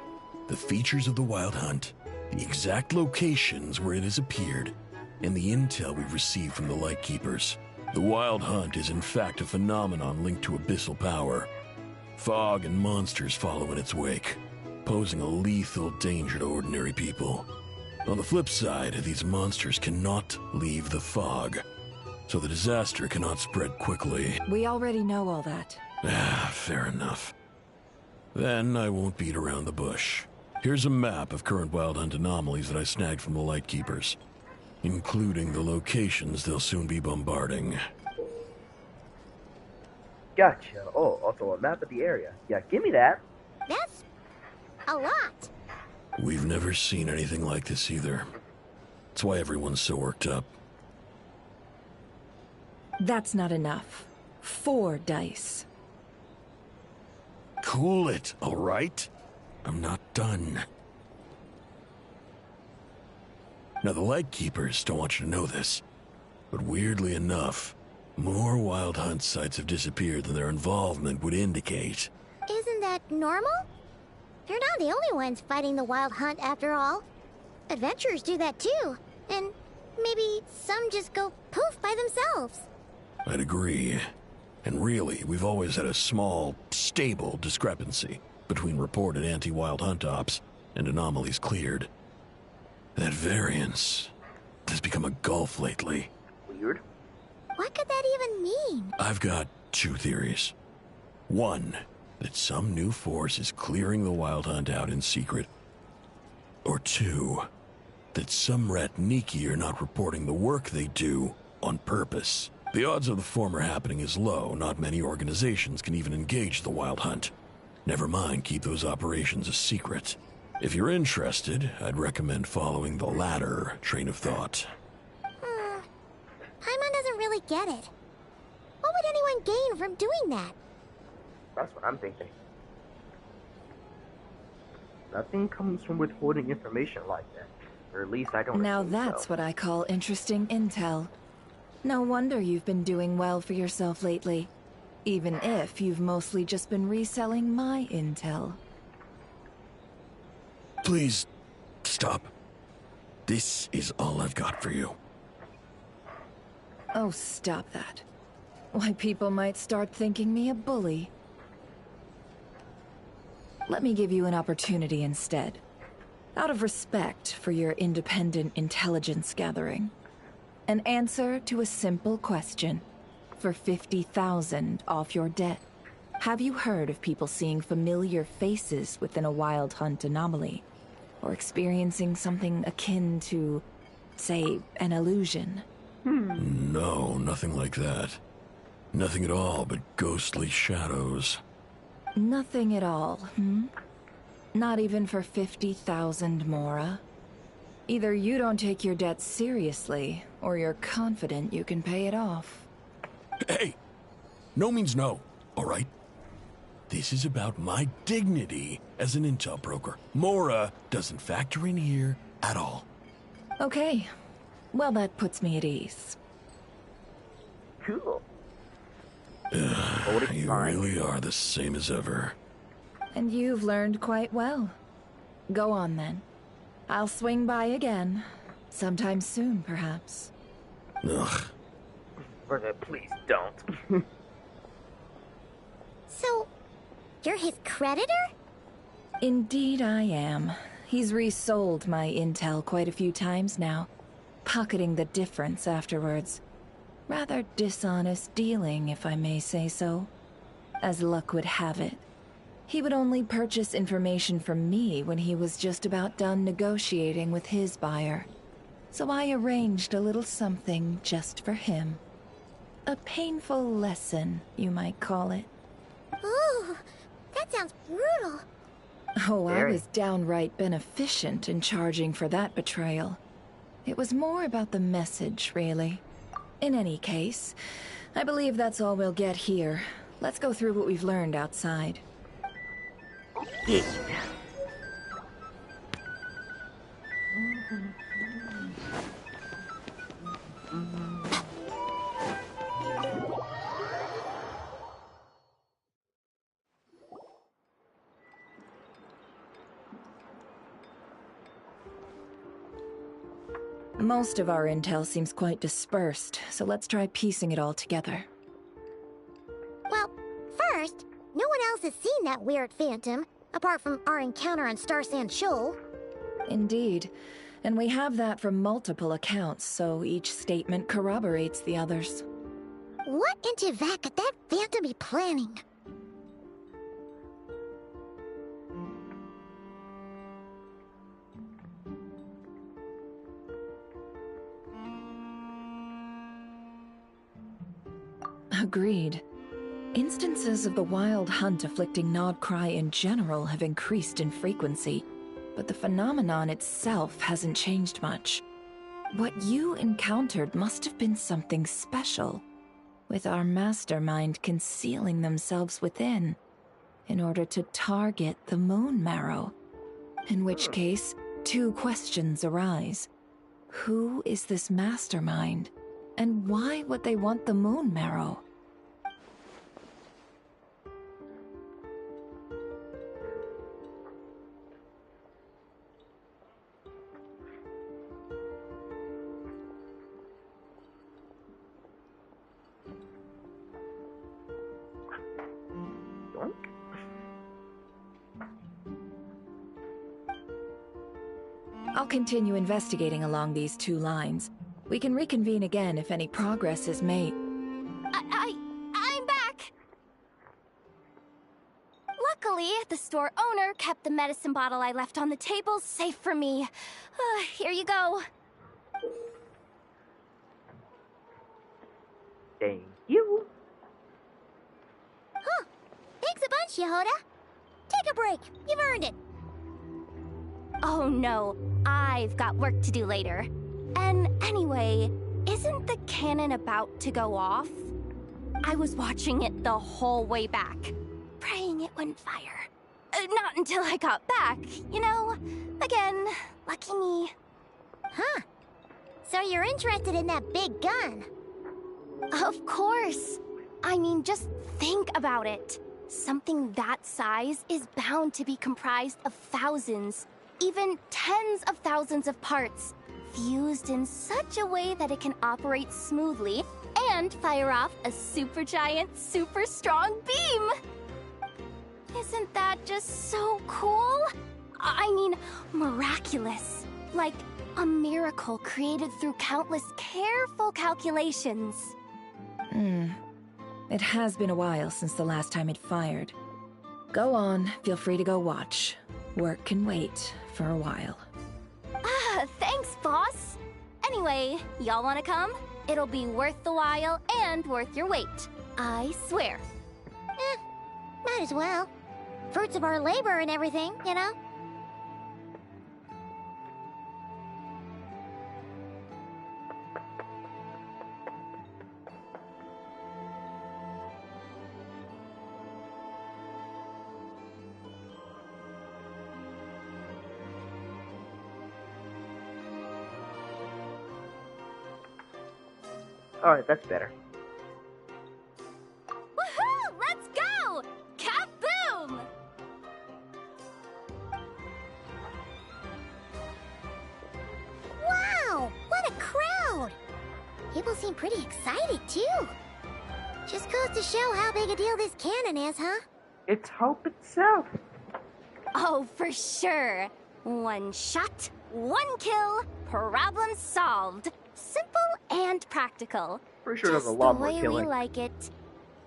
The features of the Wild Hunt, the exact locations where it has appeared, and the intel we've received from the Lightkeepers. The Wild Hunt is in fact a phenomenon linked to abyssal power. Fog and monsters follow in its wake, posing a lethal danger to ordinary people. On the flip side, these monsters cannot leave the fog, so the disaster cannot spread quickly. We already know all that. Fair enough. Then I won't beat around the bush. Here's a map of current Wild Hunt anomalies that I snagged from the Lightkeepers, including the locations they'll soon be bombarding. Gotcha. Oh, also a map of the area. Yeah, give me that. That's a lot. We've never seen anything like this either. That's why everyone's so worked up. That's not enough. 4 dice. Cool it, all right? I'm not done. Now, the Lightkeepers don't want you to know this, but weirdly enough, more Wild Hunt sites have disappeared than their involvement would indicate. Isn't that normal? They're not the only ones fighting the Wild Hunt after all. Adventurers do that too. And maybe some just go poof by themselves. I'd agree. And really, we've always had a small, stable discrepancy between reported anti-Wild Hunt ops and anomalies cleared. That variance has become a gulf lately. Weird. What could that even mean? I've got 2 theories. 1, that some new force is clearing the Wild Hunt out in secret. Or 2, that some Ratniki are not reporting the work they do on purpose. The odds of the former happening is low. Not many organizations can even engage the Wild Hunt. Never mind keep those operations a secret. If you're interested, I'd recommend following the latter train of thought. Paimon doesn't really get it. What would anyone gain from doing that? That's what I'm thinking. Nothing comes from withholding information like that. Or at least I don't Now assume that's so. what I call interesting intel. No wonder you've been doing well for yourself lately. Even if you've mostly just been reselling my intel. Please, stop. This is all I've got for you. Oh, stop that. Why, people might start thinking me a bully. Let me give you an opportunity instead. Out of respect for your independent intelligence gathering. An answer to a simple question. For 50,000 off your debt. Have you heard of people seeing familiar faces within a Wild Hunt anomaly? Or experiencing something akin to, say, an illusion? No, nothing like that. Nothing at all but ghostly shadows. Nothing at all, hmm? Not even for 50,000 mora? Either you don't take your debt seriously, or you're confident you can pay it off. Hey! No means no, all right? This is about my dignity as an intel broker. Mora doesn't factor in here at all. Okay. Well, that puts me at ease. Cool. You really are the same as ever. And you've learned quite well. Go on, then. I'll swing by again. Sometime soon, perhaps. Ugh. Brother, please don't. So, you're his creditor? Indeed I am. He's resold my intel quite a few times now, pocketing the difference afterwards. Rather dishonest dealing, if I may say so. As luck would have it, he would only purchase information from me when he was just about done negotiating with his buyer. So I arranged a little something just for him. A painful lesson, you might call it. Ooh, that sounds brutal. Oh, I was downright beneficent in charging for that betrayal. It was more about the message, really. In any case, I believe that's all we'll get here. Let's go through what we've learned outside. Most of our intel seems quite dispersed, so let's try piecing it all together. Well, first, no one else has seen that weird phantom, apart from our encounter on Star Sand Shoal. Indeed. And we have that from multiple accounts, so each statement corroborates the others. What in Tivat could that phantom be planning? Agreed. Instances of the wild hunt afflicting Nod Krai in general have increased in frequency, but the phenomenon itself hasn't changed much. What you encountered must have been something special, with our mastermind concealing themselves within, in order to target the Moon Marrow. In which case, two questions arise. Who is this mastermind, and why would they want the Moon Marrow? I'll continue investigating along these two lines. We can reconvene again if any progress is made. I'm back! Luckily, the store owner kept the medicine bottle I left on the table safe for me. Here you go. Thank you. Huh. Thanks a bunch, Yehoda. Take a break. You've earned it. Oh no, I've got work to do later. And anyway, isn't the cannon about to go off? I was watching it the whole way back, praying it wouldn't fire. Not until I got back, you know? Again, lucky me. Huh. So you're interested in that big gun? Of course. I mean, just think about it. Something that size is bound to be comprised of thousands, even tens of thousands of parts, fused in such a way that it can operate smoothly and fire off a supergiant, super strong beam! Isn't that just so cool? I mean, miraculous. Like a miracle created through countless careful calculations. It has been a while since the last time it fired. Go on, feel free to go watch. Work can wait for a while. Thanks, boss. Anyway, y'all wanna come? It'll be worth the while and worth your wait. I swear. Might as well. Fruits of our labor and everything, you know? Alright, that's better. Woohoo! Let's go! Kaboom! Wow! What a crowd! People seem pretty excited, too. Just goes to show how big a deal this cannon is, huh? It's hope itself. Oh, for sure. One shot, one kill, problem solved. Simple and practical. Pretty sure just there's a lot the more way we killing. like it.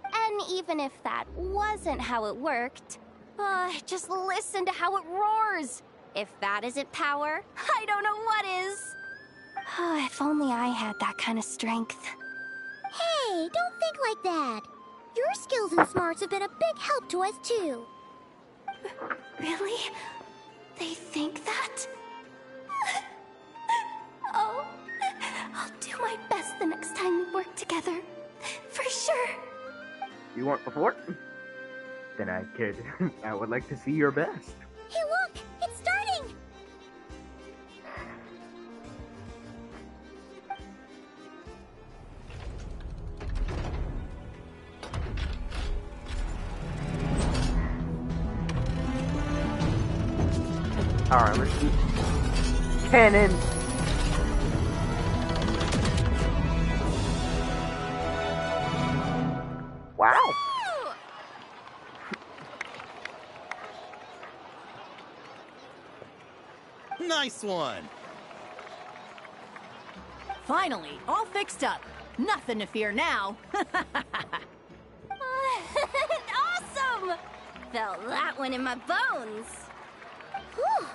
And even if that wasn't how it worked, just listen to how it roars. If that isn't power, I don't know what is. If only I had that kind of strength. Hey, don't think like that. Your skills and smarts have been a big help to us, too. Really? They think that? Oh, I'll do my best the next time we work together. For sure. You weren't before? Then I would like to see your best. Hey, look! It's starting! Alright, let's see. Cannon! Wow! Nice one! Finally, all fixed up. Nothing to fear now. Awesome! Felt that one in my bones. Whew.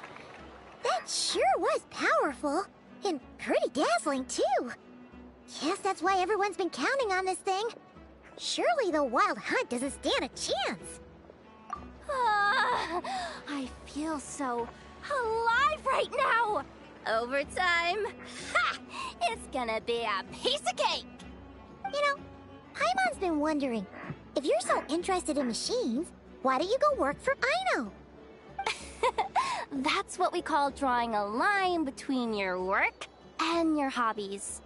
That sure was powerful. And pretty dazzling, too. Guess that's why everyone's been counting on this thing. Surely the Wild Hunt doesn't stand a chance. I feel so alive right now. Overtime. Ha! It's gonna be a piece of cake. You know, Paimon's been wondering, if you're so interested in machines, why don't you go work for Aino? That's what we call drawing a line between your work and your hobbies.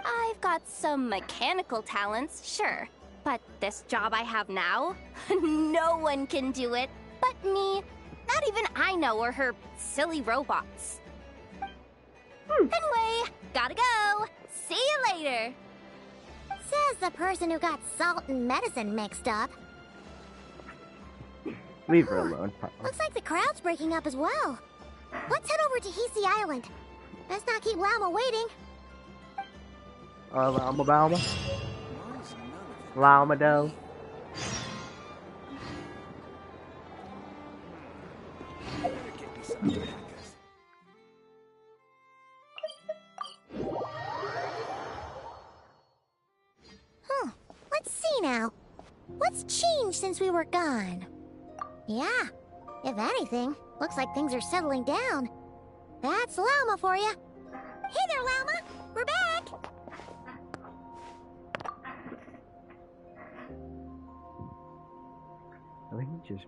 I've got some mechanical talents, sure. But this job I have now, no one can do it but me. Not even Aino or her silly robots. Anyway, gotta go. See you later. Says the person who got salt and medicine mixed up. Leave her alone, Papa. Looks like the crowd's breaking up as well. Let's head over to Hisi Island. Best not keep Lama waiting. Lama Balma? Lama Do? Let's see now. What's changed since we were gone? Yeah, if anything, looks like things are settling down. That's Lama for you. Hey there, Lama. We're back.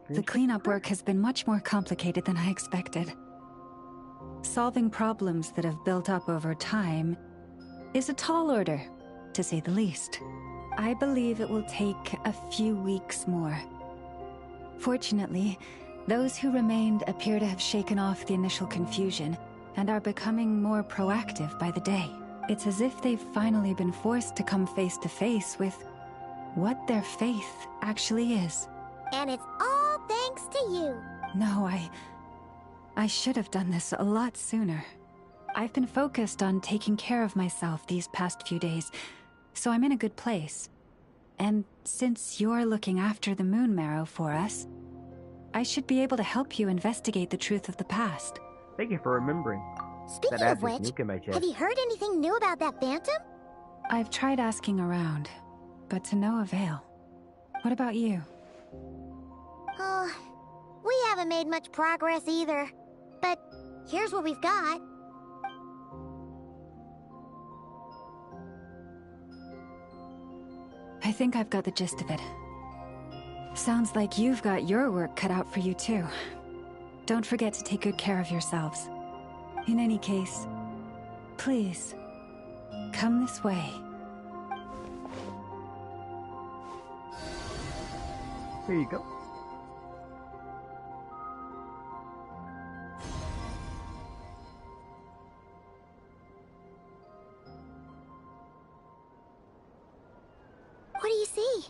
The cleanup work has been much more complicated than I expected. Solving problems that have built up over time is a tall order, to say the least. I believe it will take a few weeks more. Fortunately, those who remained appear to have shaken off the initial confusion and are becoming more proactive by the day. It's as if they've finally been forced to come face to face with what their faith actually is. And it's all thanks to you. No, I should have done this a lot sooner. I've been focused on taking care of myself these past few days, so I'm in a good place. And since you're looking after the Moon Marrow for us, I should be able to help you investigate the truth of the past. Thank you for remembering. Speaking of which, have you heard anything new about that Phantom? I've tried asking around, but to no avail. What about you? Oh, we haven't made much progress either. But here's what we've got. I think I've got the gist of it. Sounds like you've got your work cut out for you too. Don't forget to take good care of yourselves. In any case, please, come this way. Here you go. What do you see?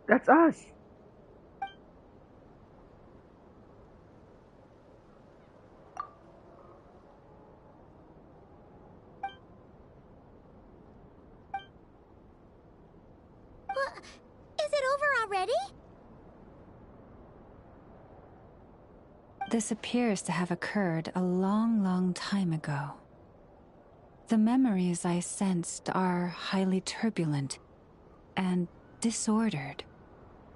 That's us! over already? This appears to have occurred a long, long time ago. The memories I sensed are highly turbulent and disordered.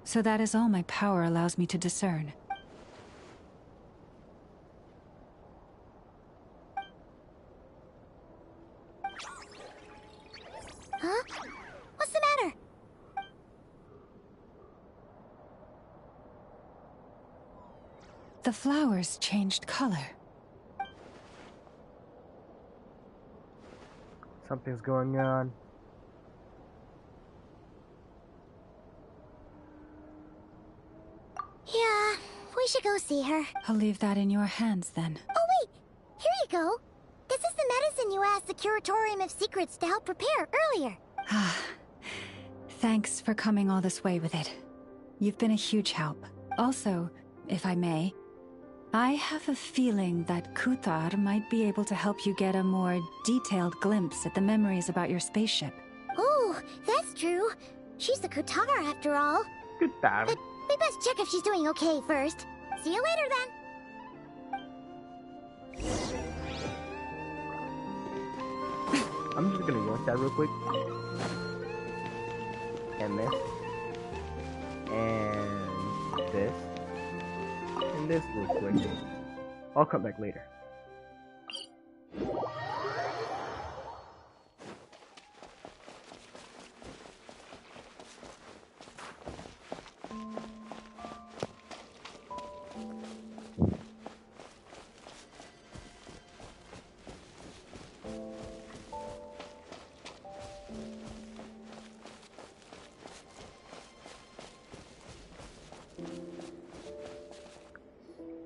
So that is all my power allows me to discern. Huh? What's the matter? The flowers changed color. Something's going on. Yeah, we should go see her. I'll leave that in your hands then. Oh wait, here you go. This is the medicine you asked the Curatorium of Secrets to help prepare earlier. Thanks for coming all this way with it. You've been a huge help. Also, if I may, I have a feeling that Kuthar might be able to help you get a more detailed glimpse at the memories about your spaceship. Oh, that's true. She's the Kutar after all. Good bad. But we best check if she's doing okay first. See you later then. I'm just gonna yank that real quick. And this. And this. And this real quick. I'll come back later.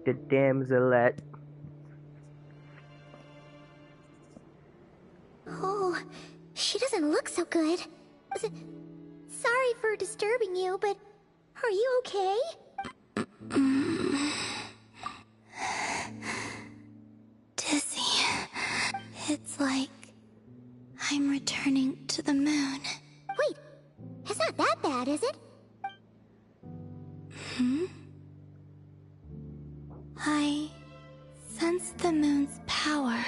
The damselette. Oh, she doesn't look so good. Sorry for disturbing you, but are you okay? Dizzy. It's like I'm returning to the moon. Wait, it's not that bad, is it? I sense the moon's power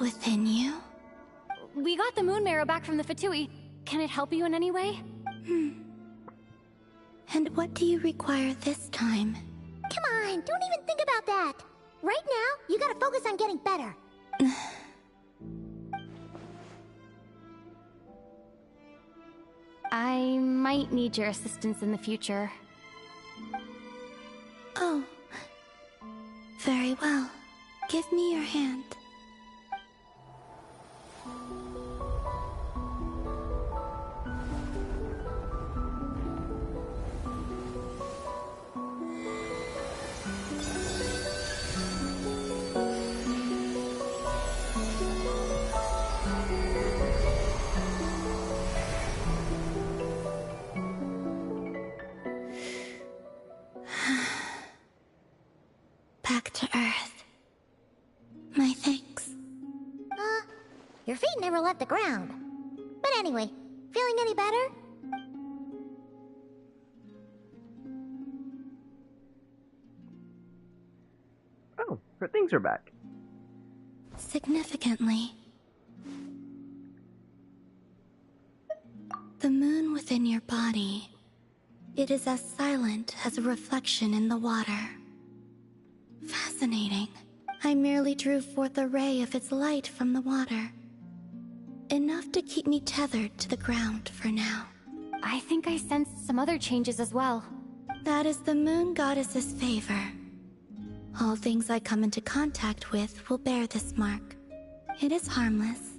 within you. We got the moon marrow back from the Fatui. Can it help you in any way? And what do you require this time? Come on, don't even think about that. Right now, you gotta focus on getting better. I might need your assistance in the future. Oh. Very well. Give me your hand. Back to Earth. My thanks. Your feet never left the ground. But anyway, feeling any better? Oh, her things are back. Significantly. The moon within your body. It is as silent as a reflection in the water. Fascinating. I merely drew forth a ray of its light from the water. Enough to keep me tethered to the ground for now. I think I sensed some other changes as well. That is the moon goddess's favor. All things I come into contact with will bear this mark. It is harmless,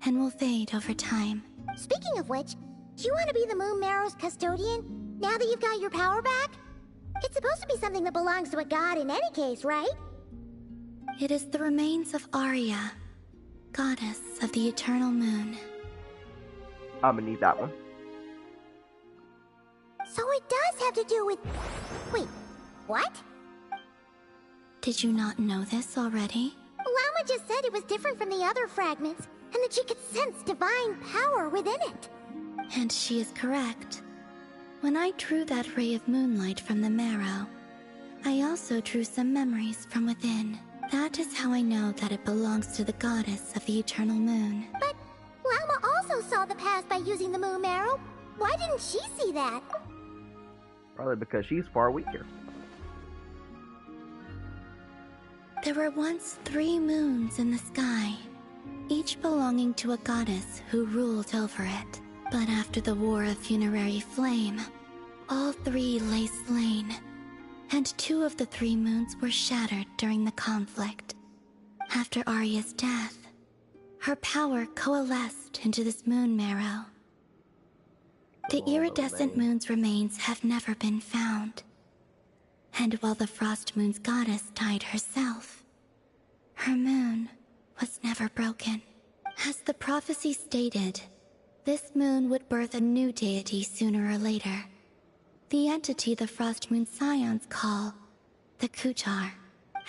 and will fade over time. Speaking of which, do you want to be the Moon Marrow's custodian, now that you've got your power back? It's supposed to be something that belongs to a god in any case, right? It is the remains of Arya, goddess of the eternal moon. I'm gonna need that one. So it does have to do with... Wait, what? Did you not know this already? Llama just said it was different from the other fragments, and that she could sense divine power within it. And she is correct. When I drew that ray of moonlight from the marrow, I also drew some memories from within. That is how I know that it belongs to the goddess of the eternal moon. But Llama also saw the past by using the moon marrow. Why didn't she see that? Probably because she's far weaker. There were once 3 moons in the sky, each belonging to a goddess who ruled over it. But after the War of Funerary Flame, all 3 lay slain, and 2 of the 3 moons were shattered during the conflict. After Arya's death, her power coalesced into this moon marrow. The iridescent moon's remains have never been found. And while the Frost Moon's goddess died herself, her moon was never broken. As the prophecy stated, this moon would birth a new deity sooner or later. The entity the Frost Moon Scions call the Kujar.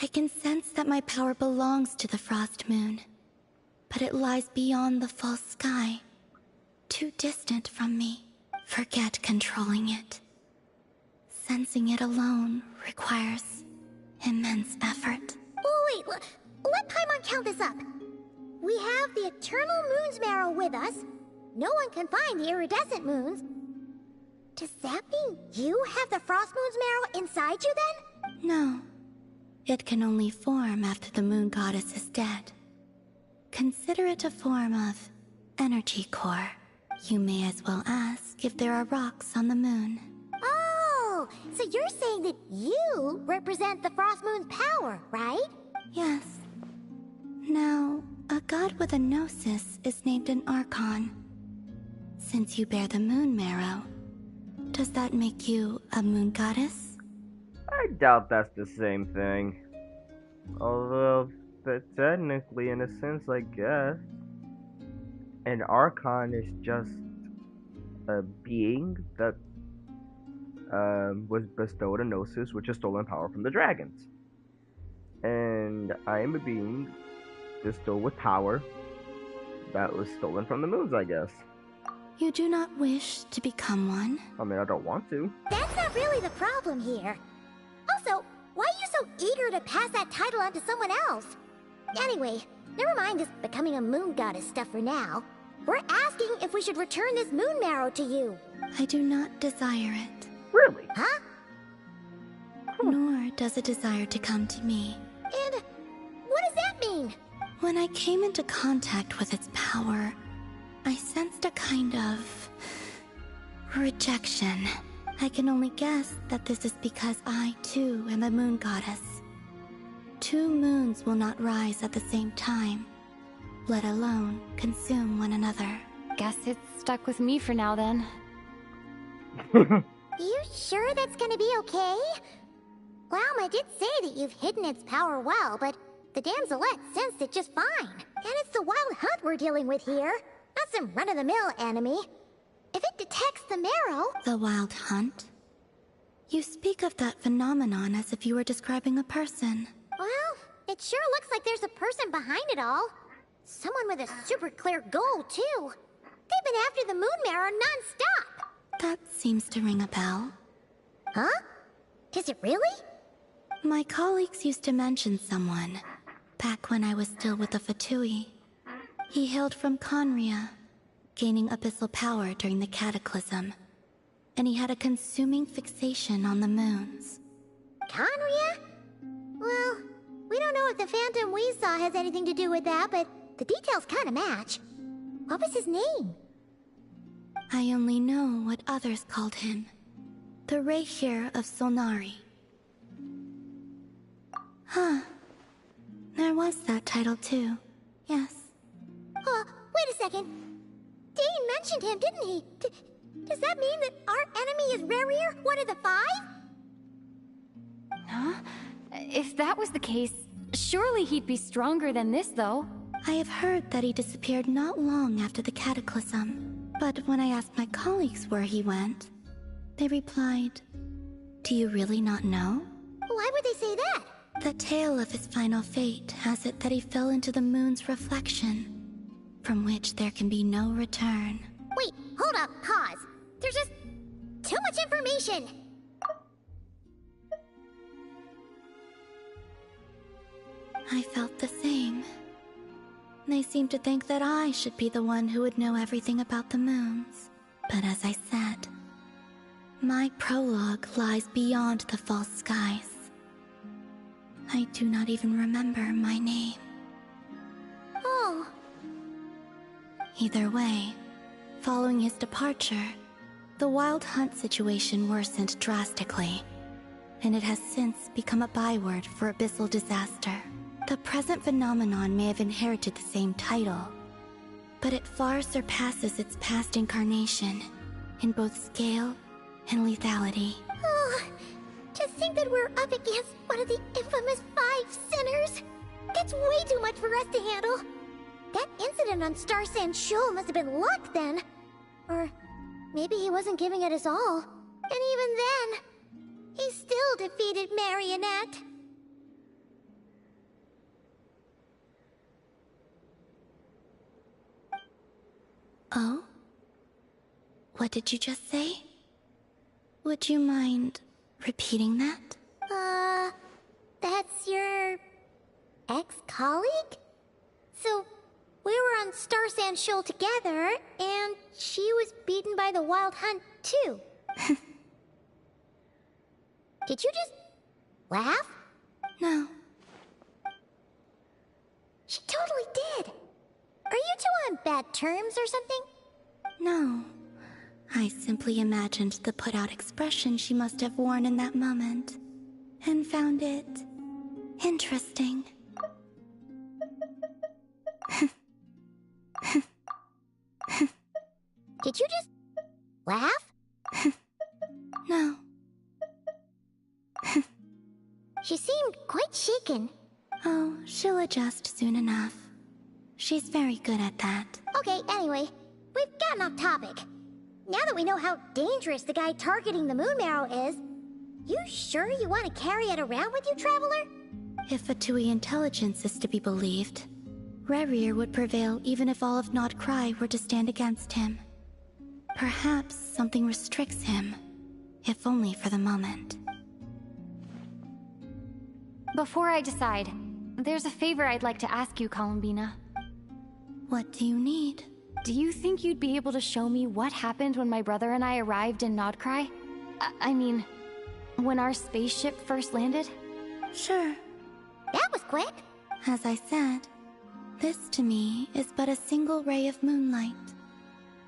I can sense that my power belongs to the Frost Moon, but it lies beyond the false sky, too distant from me. Forget controlling it. Sensing it alone requires immense effort. Oh wait, let Paimon count this up. We have the Eternal Moon's marrow with us. No one can find the iridescent moons. Does that mean you have the Frost Moon's marrow inside you then? No. It can only form after the moon goddess is dead. Consider it a form of energy core. You may as well ask if there are rocks on the moon. Oh, so you're saying that you represent the Frost Moon's power, right? Yes. Now, a god with a gnosis is named an Archon. Since you bear the moon marrow, does that make you a moon goddess? I doubt that's the same thing. Although, technically, in a sense, I guess. An Archon is just a being that was bestowed a gnosis, which is stolen power from the dragons. And I am a being bestowed with power that was stolen from the moons, I guess. You do not wish to become one? I mean, I don't want to. That's not really the problem here. Also, why are you so eager to pass that title on to someone else? Anyway, never mind this becoming a moon goddess stuff for now. We're asking if we should return this moon marrow to you. I do not desire it. Really? Huh? Nor does it desire to come to me. And what does that mean? When I came into contact with its power, I sensed a kind of rejection. I can only guess that this is because I, too, am a moon goddess. 2 moons will not rise at the same time, let alone consume one another. Guess it's stuck with me for now, then. You sure that's gonna be okay? Llama did say that you've hidden its power well, but the damselette sensed it just fine. And it's the wild hunt we're dealing with here, not some run-of-the-mill enemy. If it detects the marrow... The wild hunt? You speak of that phenomenon as if you were describing a person. Well, it sure looks like there's a person behind it all. Someone with a super clear goal, too. They've been after the moon marrow non-stop. That seems to ring a bell. Huh? Does it really? My colleagues used to mention someone, back when I was still with the Fatui. He hailed from Conria, gaining abyssal power during the Cataclysm. And he had a consuming fixation on the moons. Conria? Well, we don't know if the phantom we saw has anything to do with that, but the details kind of match. What was his name? I only know what others called him. The Reikir of Solnari. Huh. There was that title too. Yes. Wait a second. Dane mentioned him, didn't he? Does that mean that our enemy is Rerir, one of the 5? Huh? If that was the case, surely he'd be stronger than this, though. I have heard that he disappeared not long after the Cataclysm. But when I asked my colleagues where he went, they replied, "Do you really not know?" Why would they say that? The tale of his final fate has it that he fell into the moon's reflection, from which there can be no return. Wait, hold up, pause. Too much information! I felt the same. They seemed to think that I should be the one who would know everything about the moons. But as I said, my prologue lies beyond the false skies. I do not even remember my name. Oh. Either way, following his departure, the Wild Hunt situation worsened drastically, and it has since become a byword for abyssal disaster. The present phenomenon may have inherited the same title, but it far surpasses its past incarnation in both scale and lethality. Oh, to think that we're up against one of the infamous 5 sinners! That's way too much for us to handle! That incident on Star Sand Shoal must have been luck then! Or maybe he wasn't giving it his all. And even then, he still defeated Marionette. Oh? What did you just say? Would you mind repeating that? That's your ex-colleague? So, we were on Star Sand Shoal together, and she was beaten by the Wild Hunt, too. Did you just laugh? No. She totally did. Are you two on bad terms or something? No. I simply imagined the put-out expression she must have worn in that moment, and found it interesting. Did you just laugh? No. She seemed quite shaken. Oh, she'll adjust soon enough. She's very good at that. Okay, anyway, we've gotten off topic. Now that we know how dangerous the guy targeting the moon marrow is, you sure you want to carry it around with you, Traveler? If Fatui intelligence is to be believed, Rerir would prevail even if all of Nod Krai were to stand against him. Perhaps something restricts him, if only for the moment. Before I decide, there's a favor I'd like to ask you, Columbina. What do you need? Do you think you'd be able to show me what happened when my brother and I arrived in Nod Krai? I mean, when our spaceship first landed? Sure. That was quick. As I said, this to me is but a single ray of moonlight.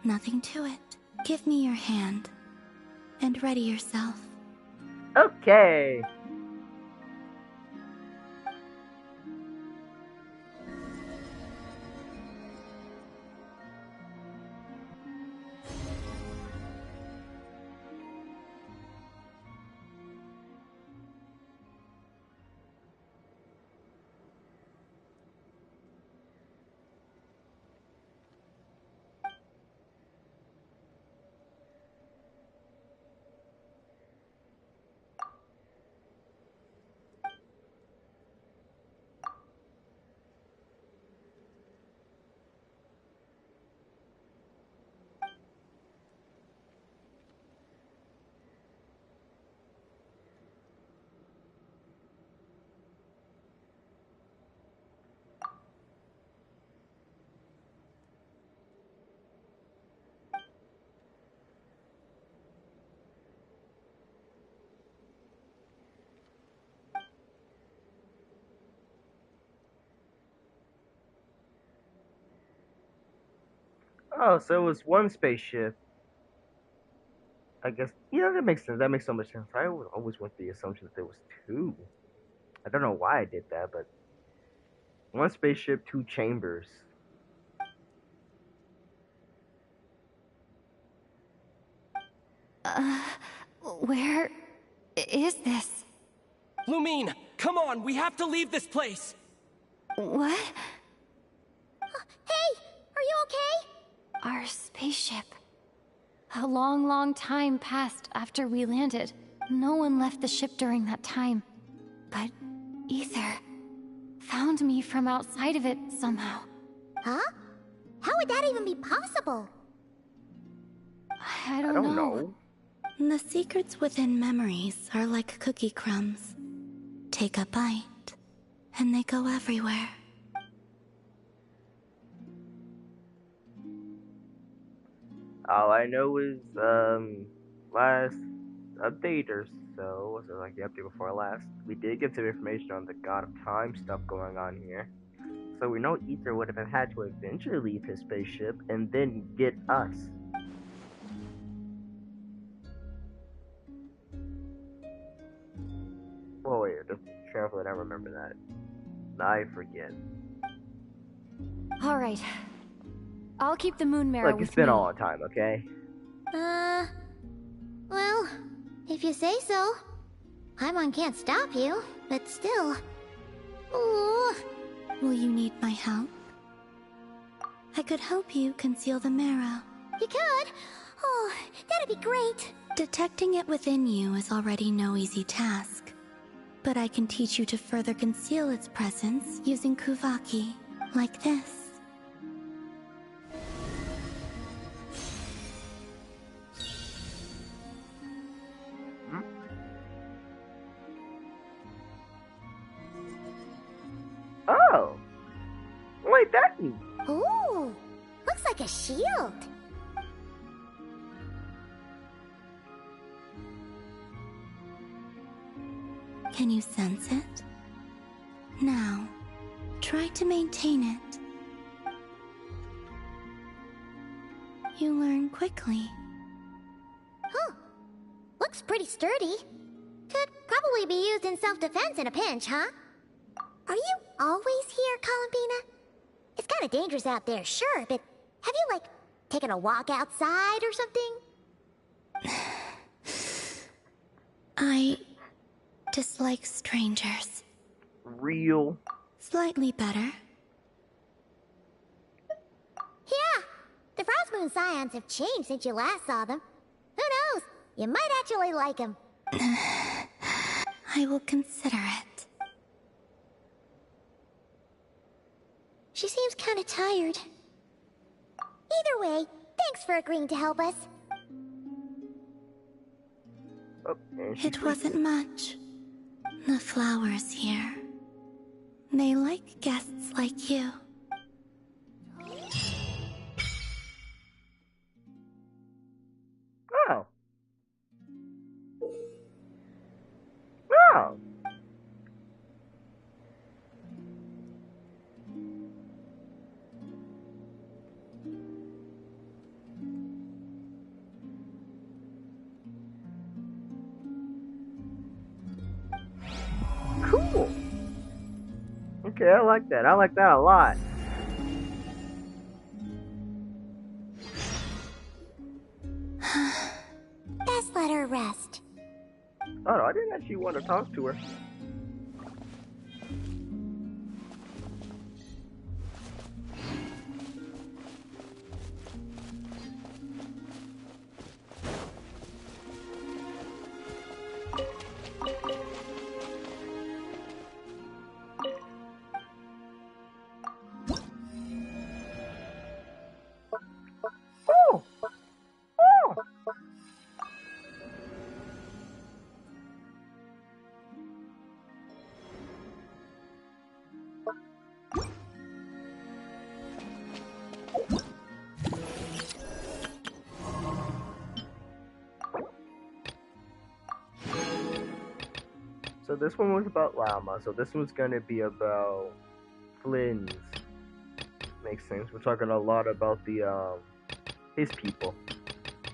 Nothing to it. Give me your hand, and ready yourself. Okay. Oh, so it was one spaceship. I guess, yeah, that makes sense. That makes so much sense. I always went with the assumption that there was 2. I don't know why I did that, but one spaceship, 2 chambers. Where is this? Lumine, come on, we have to leave this place! What? Hey, are you okay? Our spaceship. A long, long time passed after we landed. No one left the ship during that time. But Ether found me from outside of it somehow. Huh? How would that even be possible? I don't know. The secrets within memories are like cookie crumbs. Take a bite, and they go everywhere. All I know is, last update or so, was it like the update before last? We did get some information on the God of Time stuff going on here. So we know Ether would have had to eventually leave his spaceship and then get us. Oh wait, the translate, I remember that. I forget. Alright. I'll keep the moon mirror Like, with it's been me. a long time, okay? Well, if you say so. Paimon can't stop you, but still. Ooh. Will you need my help? I could help you conceal the marrow. You could? Oh, that'd be great. Detecting it within you is already no easy task. But I can teach you to further conceal its presence using Kuvaki, like this. Oh! Wait, that... Ooh, looks like a shield. Can you sense it? Now, try to maintain it. You learn quickly. Huh. Looks pretty sturdy. Could probably be used in self-defense in a pinch, huh? Are you always here, Columbina? It's kind of dangerous out there, sure, but have you, like, taken a walk outside or something? I dislike strangers. Real. Slightly better. Yeah, the Frostmoon Scions have changed since you last saw them. Who knows? You might actually like them. I will consider it. She seems kind of tired. Either way, thanks for agreeing to help us. Oh, it wasn't much. The flowers here. They like guests like you. Oh. Oh. Cool. Okay, I like that. I like that a lot. Best let her rest. Oh no, I didn't actually want to talk to her. Oh! Oh! So this one was about Llama, so this one's gonna be about Flynn's. Makes sense. We're talking a lot about the his people.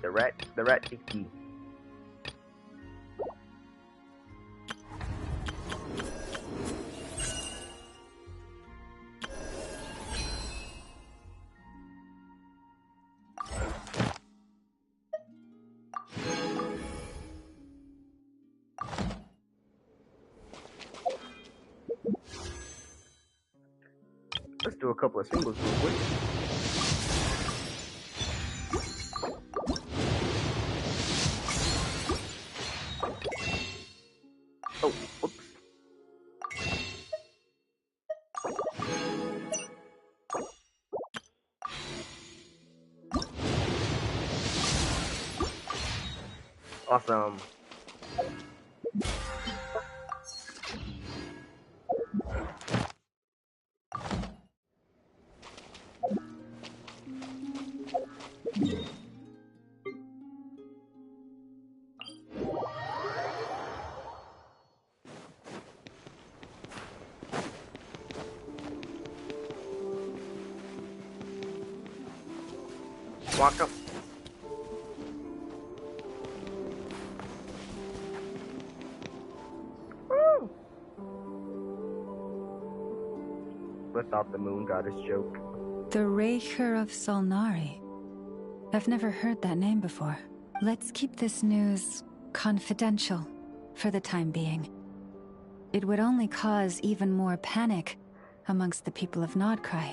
The rat Tiki. Let's do a couple of singles real quick. Oh, whoops. Awesome. Walk up. Woo! Without the moon goddess joke. The Raker of Solnari. I've never heard that name before. Let's keep this news confidential for the time being. It would only cause even more panic amongst the people of Krai.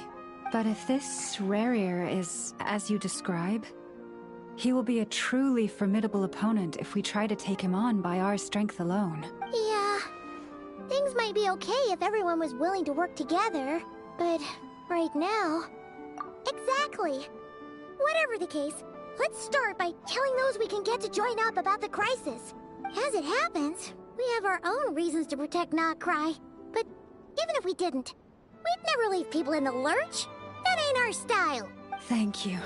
But if this Rarir is as you describe, he will be a truly formidable opponent if we try to take him on by our strength alone. Yeah, things might be okay if everyone was willing to work together, but right now... Exactly! Whatever the case, let's start by telling those we can get to join up about the crisis. As it happens, we have our own reasons to protect Krai, but even if we didn't, we'd never leave people in the lurch. That ain't our style. Thank you.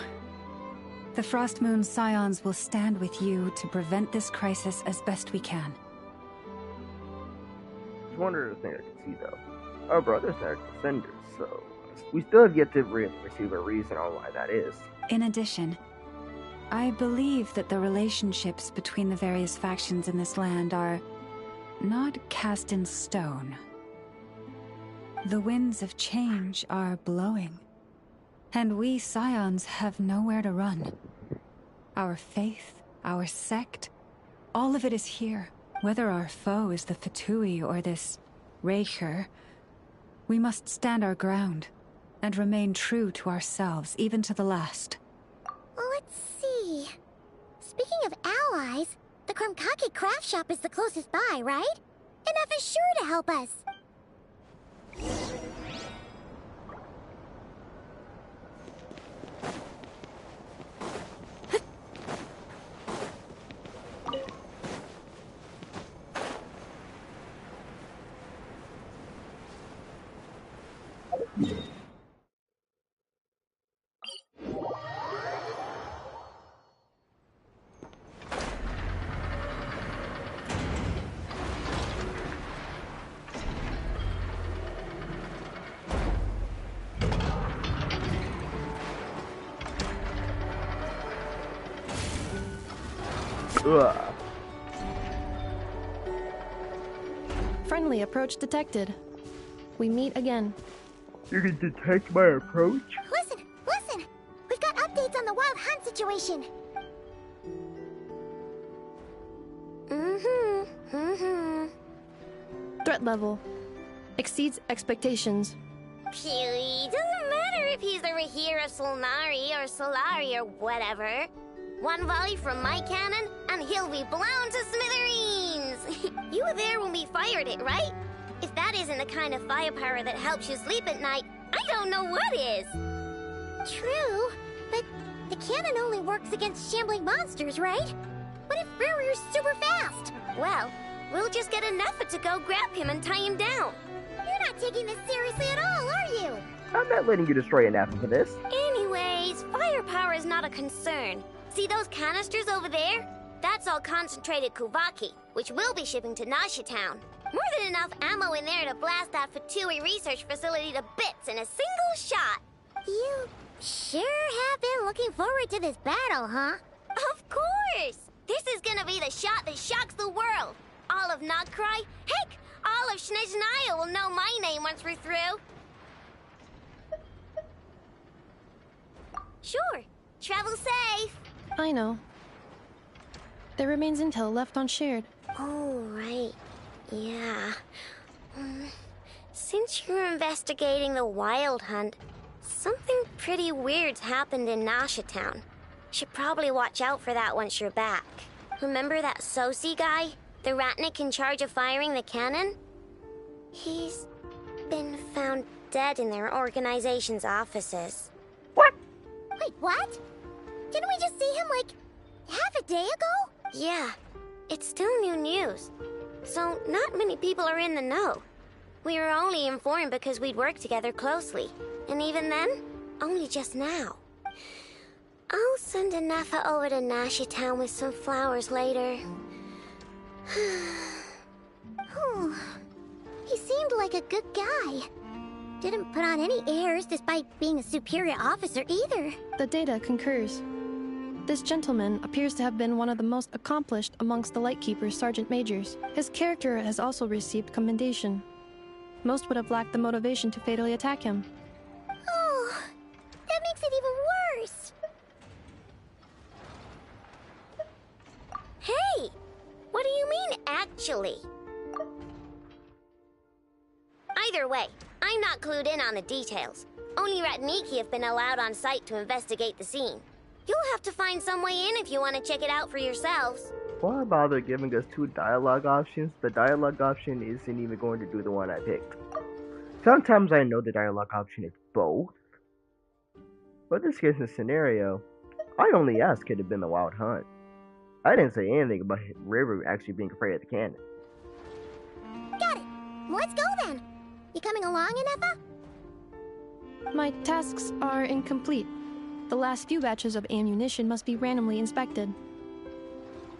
The Frostmoon Scions will stand with you to prevent this crisis as best we can. Just one other thing I can see though. Our brothers are defenders, so we still have yet to receive a reason on why that is. In addition, I believe that the relationships between the various factions in this land are not cast in stone. The winds of change are blowing. And we Scions have nowhere to run. Our faith, our sect, all of it is here. Whether our foe is the Fatui or this Raker, we must stand our ground and remain true to ourselves, even to the last. Let's see. Speaking of allies, the Krumkake craft shop is the closest by, right? And F is sure to help us. Ugh. Friendly approach detected. We meet again. You can detect my approach? Listen! We've got updates on the Wild Hunt situation. Threat level exceeds expectations. Phew, doesn't matter if he's the Rahir of Solnari or Solari or whatever. One volley from my cannon, and he'll be blown to smithereens! You were there when we fired it, right? If that isn't the kind of firepower that helps you sleep at night, I don't know what is! True, but the cannon only works against shambling monsters, right? What if Rarir's super fast? Well, we'll just get a Neffa to go grab him and tie him down. You're not taking this seriously at all, are you? I'm not letting you destroy an apple for this. Anyways, firepower is not a concern. See those canisters over there? That's all concentrated Kuvaki, which we'll be shipping to Nasha Town. More than enough ammo in there to blast that Fatui research facility to bits in a single shot. You sure have been looking forward to this battle, huh? Of course! This is gonna be the shot that shocks the world. All of Krai, heck, all of Snezhnaya will know my name once we're through. Sure, travel safe. I know. There remains intel left unshared. Oh, right. Yeah. Since you're investigating the Wild Hunt, something pretty weird's happened in Nasha Town. Should probably watch out for that once you're back. Remember that Sosi guy? The Ratnik in charge of firing the cannon? He's been found dead in their organization's offices. What? Wait, what? Didn't we just see him, like, half a day ago? Yeah. it's still new news, so not many people are in the know. We were only informed because we'd worked together closely, and even then, only just now. I'll send a Nefa over to Nashi Town with some flowers later. He seemed like a good guy. Didn't put on any airs despite being a superior officer either. The data concurs. This gentleman appears to have been one of the most accomplished amongst the Lightkeeper's Sergeant Majors. His character has also received commendation. Most would have lacked the motivation to fatally attack him. Oh, that makes it even worse. Hey, what do you mean, actually? Either way, I'm not clued in on the details. Only Ratniki have been allowed on site to investigate the scene. You'll have to find some way in if you want to check it out for yourselves. Why bother giving us 2 dialogue options? The dialogue option isn't even going to do the one I picked. Sometimes I know the dialogue option is both. But this case and scenario, I only asked could have been the Wild Hunt. I didn't say anything about River actually being afraid of the cannon. Got it. Let's go then. You coming along, Anefa? My tasks are incomplete. The last few batches of ammunition must be randomly inspected.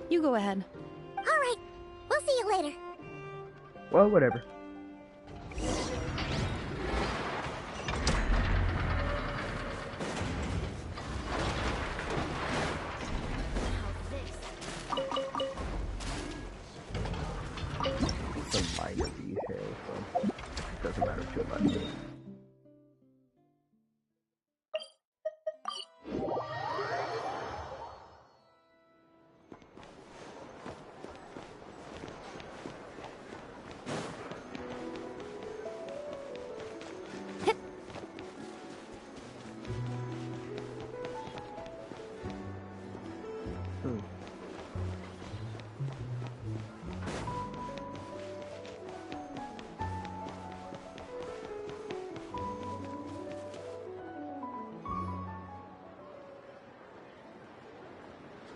You go ahead. All right. We'll see you later. Well, whatever. Some minor details, so it doesn't matter too much.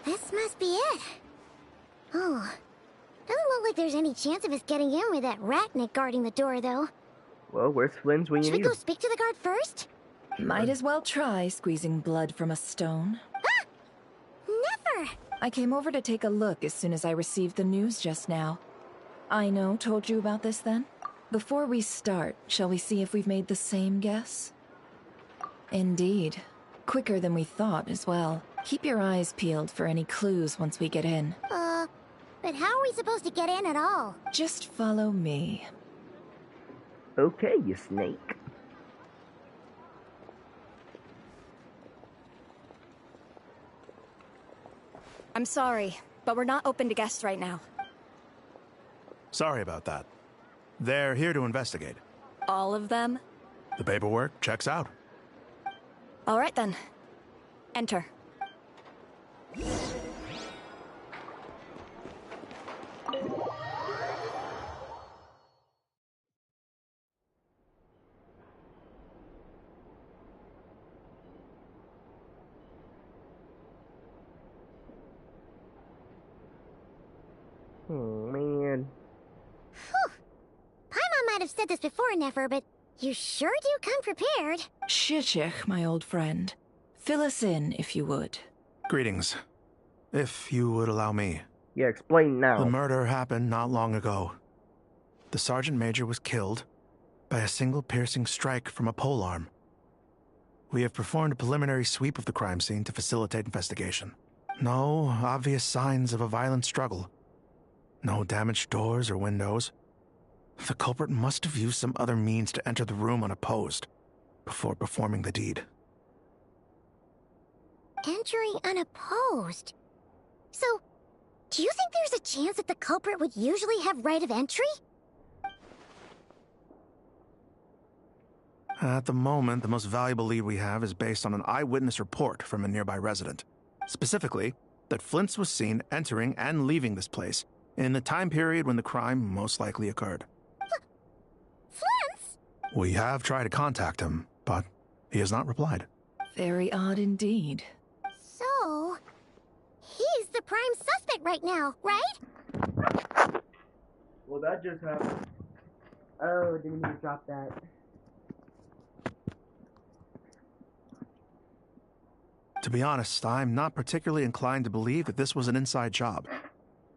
This must be it. Oh, doesn't look like there's any chance of us getting in with that ratnik guarding the door, though. Well, where's Flynn's when you Should we need go him? speak to the guard first? Might as well try squeezing blood from a stone. Ah! Never! I came over to take a look as soon as I received the news just now. Aino told you about this then? Before we start, shall we see if we've made the same guess? Indeed. Quicker than we thought as well. Keep your eyes peeled for any clues once we get in. But how are we supposed to get in at all? Just follow me. Okay, you snake. I'm sorry, but we're not open to guests right now. Sorry about that. They're here to investigate. All of them? The paperwork checks out. All right then. Enter. Oh, man. Phew. Paimon might have said this before, Nefer, but you sure do come prepared. Shishich, my old friend. Fill us in, if you would. Greetings. If you would allow me. Yeah, explain now. The murder happened not long ago. The Sergeant Major was killed by a single piercing strike from a polearm. We have performed a preliminary sweep of the crime scene to facilitate investigation. No obvious signs of a violent struggle. No damaged doors or windows. The culprit must have used some other means to enter the room unopposed before performing the deed. Entering unopposed. So, do you think there's a chance that the culprit would usually have right of entry? At the moment, the most valuable lead we have is based on an eyewitness report from a nearby resident. Specifically, that Flint's was seen entering and leaving this place in the time period when the crime most likely occurred. Flint's? We have tried to contact him, but he has not replied. Very odd indeed. So, he's the prime suspect right now, right? Well, that just happened. Oh, didn't mean to drop that. To be honest, I'm not particularly inclined to believe that this was an inside job.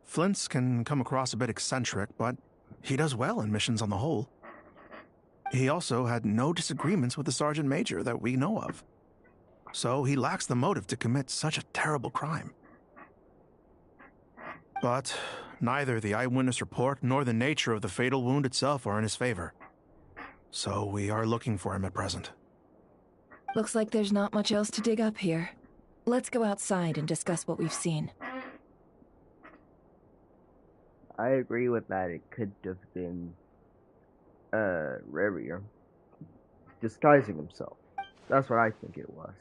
Flint's can come across a bit eccentric, but he does well in missions on the whole. He also had no disagreements with the Sergeant Major that we know of. So he lacks the motive to commit such a terrible crime. But neither the eyewitness report nor the nature of the fatal wound itself are in his favor. So we are looking for him at present. Looks like there's not much else to dig up here. Let's go outside and discuss what we've seen. I agree with that. It could have been Rarier disguising himself. That's what I think it was.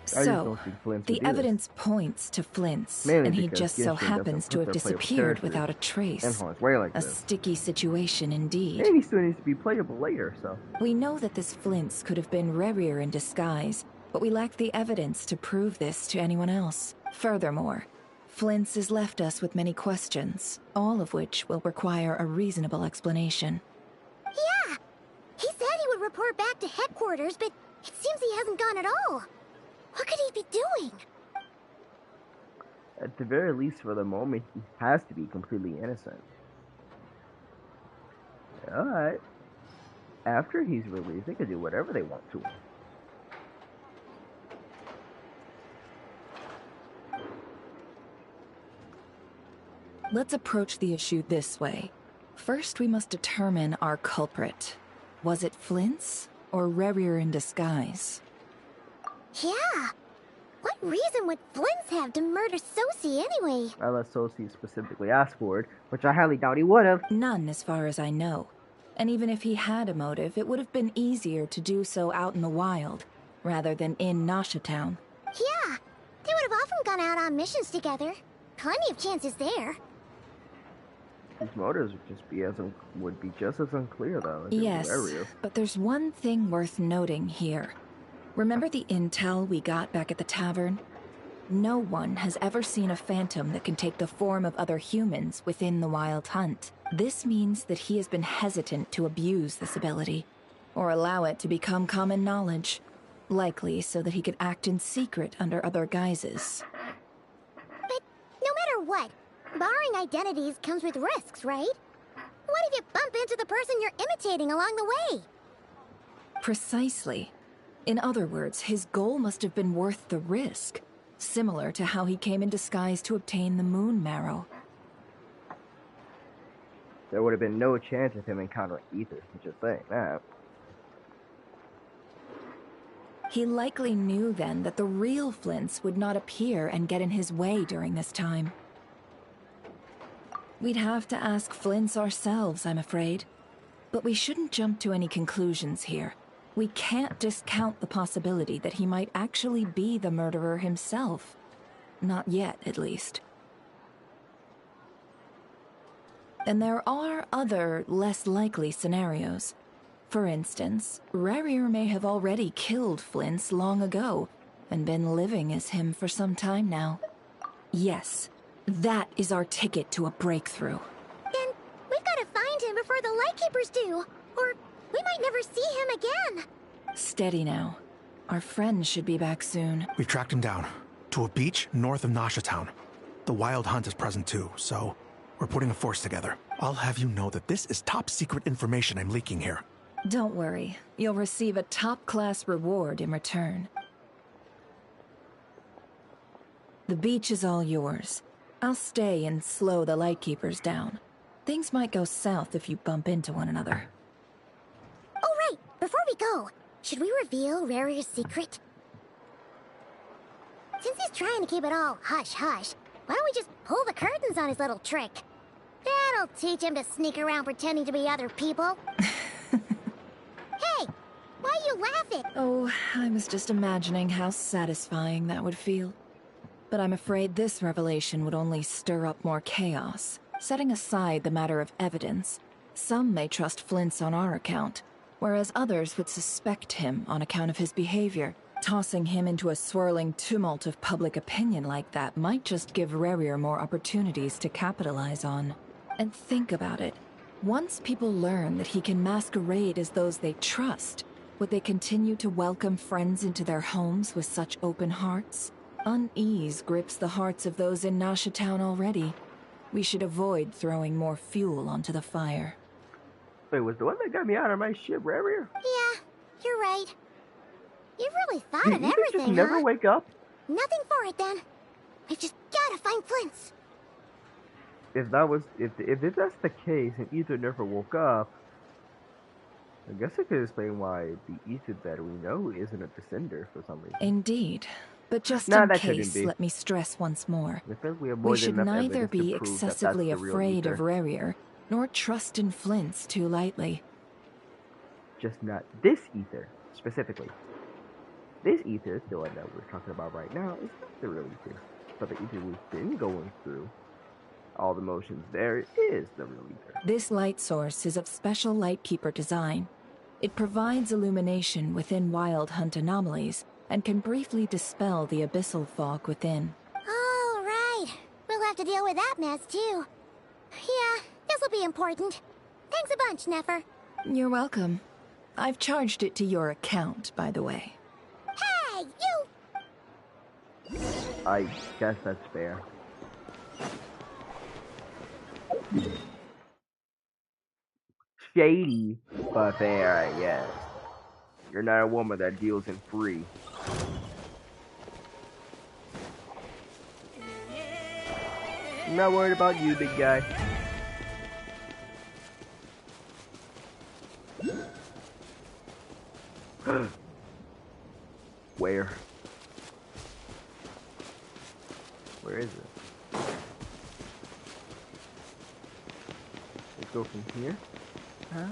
So, the evidence points to Flint's, and he just so happens to have disappeared without a trace. A sticky situation indeed. And he still needs to be playable later, so... We know that this Flint's could have been Rarier in disguise, but we lack the evidence to prove this to anyone else. Furthermore, Flint's has left us with many questions, all of which will require a reasonable explanation. Yeah! He said he would report back to headquarters, but it seems he hasn't gone at all. What could he be doing? At the very least, for the moment, he has to be completely innocent. Alright. After he's released, they can do whatever they want to him. Let's approach the issue this way. First, we must determine our culprit. Was it Flint's or Rarier in disguise? Yeah. What reason would Flint's have to murder Sosie anyway? Unless Sosie specifically asked for it, which I highly doubt he would have. None, as far as I know. And even if he had a motive, it would have been easier to do so out in the wild, rather than in Nasha Town. Yeah. They would have often gone out on missions together. Plenty of chances there. His motives would be just as unclear, though. Yes, but there's one thing worth noting here. Remember the intel we got back at the tavern? No one has ever seen a phantom that can take the form of other humans within the Wild Hunt. This means that he has been hesitant to abuse this ability, or allow it to become common knowledge, likely so that he could act in secret under other guises. But no matter what, borrowing identities comes with risks, right? What if you bump into the person you're imitating along the way? Precisely. In other words, his goal must have been worth the risk, similar to how he came in disguise to obtain the moon marrow. There would have been no chance of him encountering Ether, just saying that. He likely knew then that the real Flint's would not appear and get in his way during this time. We'd have to ask Flint's ourselves, I'm afraid. But we shouldn't jump to any conclusions here. We can't discount the possibility that he might actually be the murderer himself. Not yet, at least. And there are other, less likely scenarios. For instance, Rarier may have already killed Flint's long ago, and been living as him for some time now. Yes, that is our ticket to a breakthrough. Then we've got to find him before the Lightkeepers do, or we might never see him again. Steady now. Our friend should be back soon. We've tracked him down to a beach north of Nasha Town. The Wild Hunt is present too, so we're putting a force together. I'll have you know that this is top secret information I'm leaking here. Don't worry. You'll receive a top-class reward in return. The beach is all yours. I'll stay and slow the Lightkeepers down. Things might go south if you bump into one another. Oh, right! Before we go, should we reveal Rarier's secret? Since he's trying to keep it all hush-hush, why don't we just pull the curtains on his little trick? That'll teach him to sneak around pretending to be other people. Hey! Why are you laughing? Oh, I was just imagining how satisfying that would feel. But I'm afraid this revelation would only stir up more chaos. Setting aside the matter of evidence, some may trust Flint's on our account, whereas others would suspect him on account of his behavior. Tossing him into a swirling tumult of public opinion like that might just give Rarier more opportunities to capitalize on. And think about it. Once people learn that he can masquerade as those they trust, would they continue to welcome friends into their homes with such open hearts? Unease grips the hearts of those in Nasha Town already. We should avoid throwing more fuel onto the fire. Wait, was the one that got me out of my ship Rarier? Yeah, you're right. You really thought of Did everything, just never wake up? Nothing for it, then. We've just gotta find Flint's. If that's the case, and Ether never woke up, I guess it could explain why the Ether that we know isn't a descender for some reason. Indeed. But just in case, let me stress once more. We should neither be excessively afraid of Rarier, nor trust in Flint's too lightly. Just not this Ether, specifically. This Ether, the one that we're talking about right now, is not the real Ether. But the Ether we've been going through, all the motions there, is the real Ether. This light source is of special Lightkeeper design. It provides illumination within Wild Hunt anomalies, and can briefly dispel the abyssal fog within. Oh, right. We'll have to deal with that mess, too. Yeah, this'll be important. Thanks a bunch, Nefer. You're welcome. I've charged it to your account, by the way. Hey, you! I guess that's fair. Shady, but fair, I guess. You're not a woman that deals in free. I'm not worried about you, big guy. Where? Where is it? Let's go from here. Huh?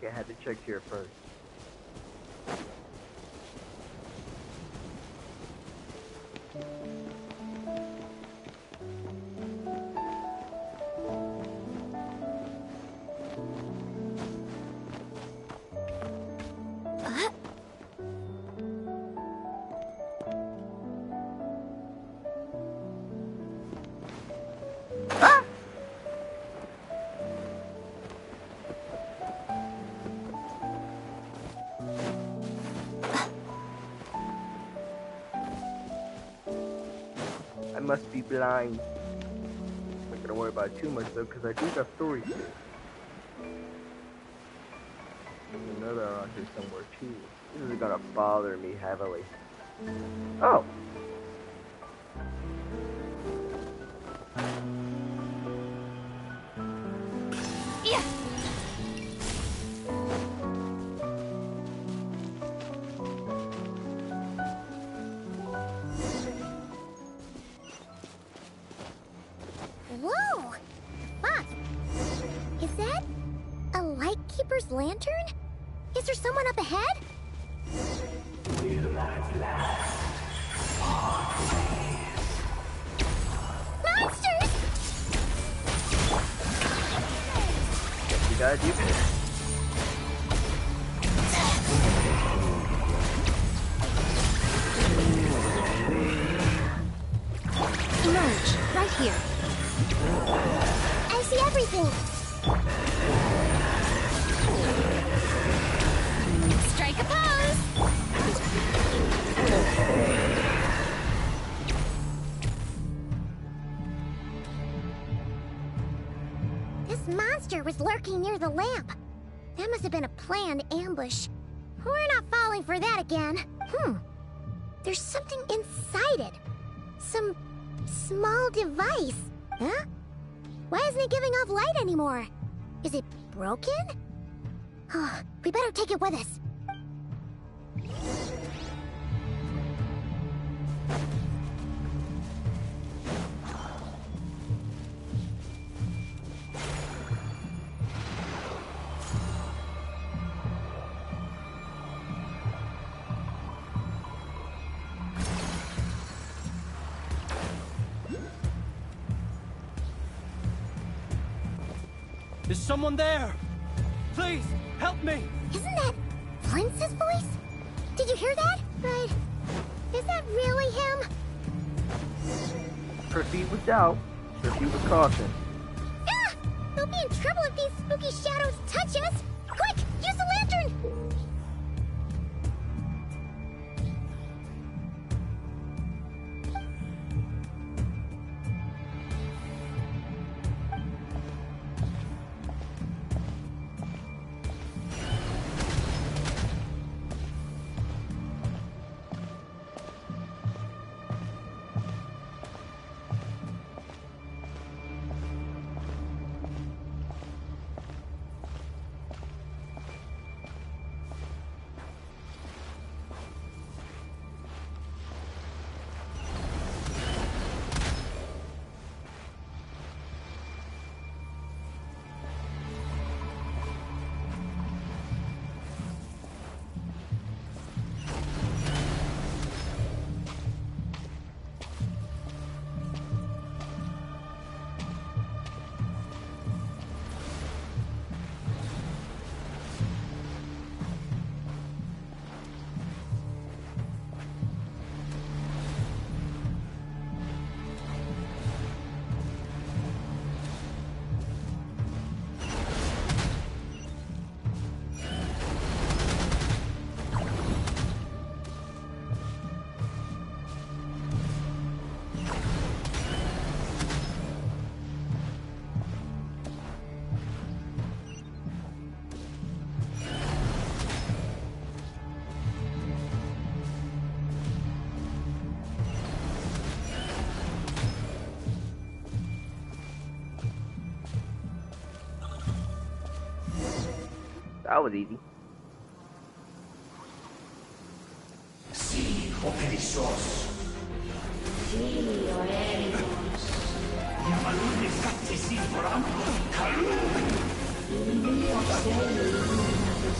I had to check here first. I must be blind. I'm not gonna worry about it too much though, because I do got stories here. There's another around here somewhere too. This is gonna bother me heavily. Oh! Yeah. Whoa! Fuck! Is that a Lightkeeper's lantern? Is there someone up ahead? Monsters! You gotta do this. Emerge, right here. I see everything. Strike a pose. This monster was lurking near the lamp. That must have been a planned ambush. We're not falling for that again. There's something inside it. Some small device. Huh? Why isn't it giving off light anymore? Is it broken? Oh, we better take it with us. Is someone there? Please, help me! Isn't that Prince's voice? Did you hear that? But is that really him? Proceed with doubt. Proceed with caution. Ah! We'll be in trouble if these spooky shadows touch us! Quick! Use the lantern! That was easy. Sí, opesos. Sí, oeremos. Yamalune katesi foram kalu. Indio selu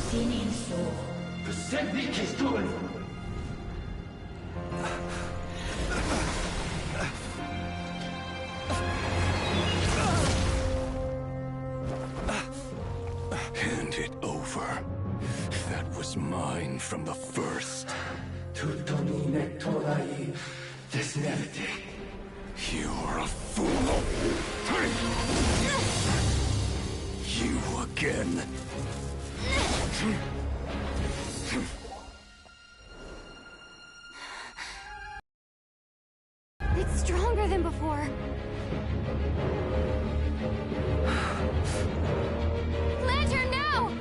siniso. Sevi kestol. Hand it over. That was mine from the first. Tutonine torai desnerte. You're a fool. You again. It's stronger than before. Lantern, now!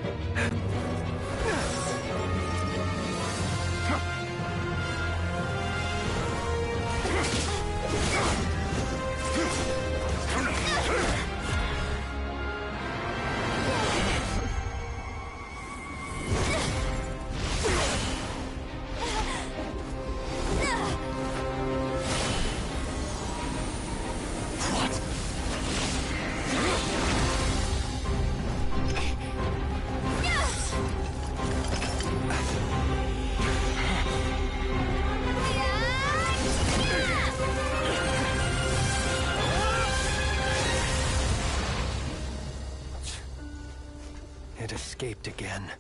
It escaped again.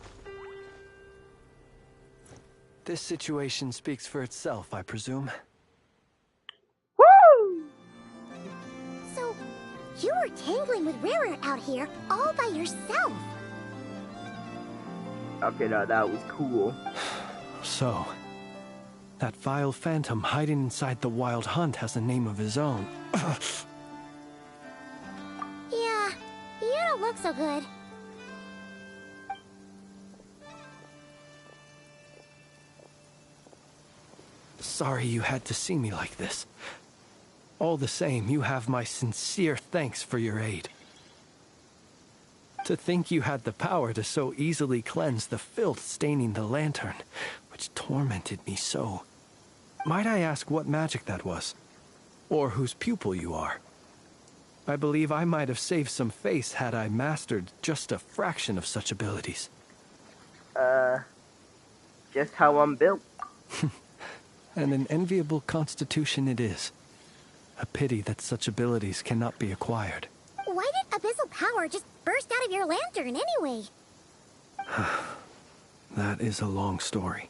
This situation speaks for itself, I presume. Woo! So, you were tangling with Rarer out here all by yourself. Okay, now that was cool. So, that vile phantom hiding inside the Wild Hunt has a name of his own. Yeah, you don't look so good. Sorry you had to see me like this. All the same, you have my sincere thanks for your aid. To think you had the power to so easily cleanse the filth staining the lantern, which tormented me so. Might I ask what magic that was? Or whose pupil you are? I believe I might have saved some face had I mastered just a fraction of such abilities. Just how I'm built. And an enviable constitution it is. A pity that such abilities cannot be acquired. Why did Abyssal power just burst out of your lantern anyway? That is a long story.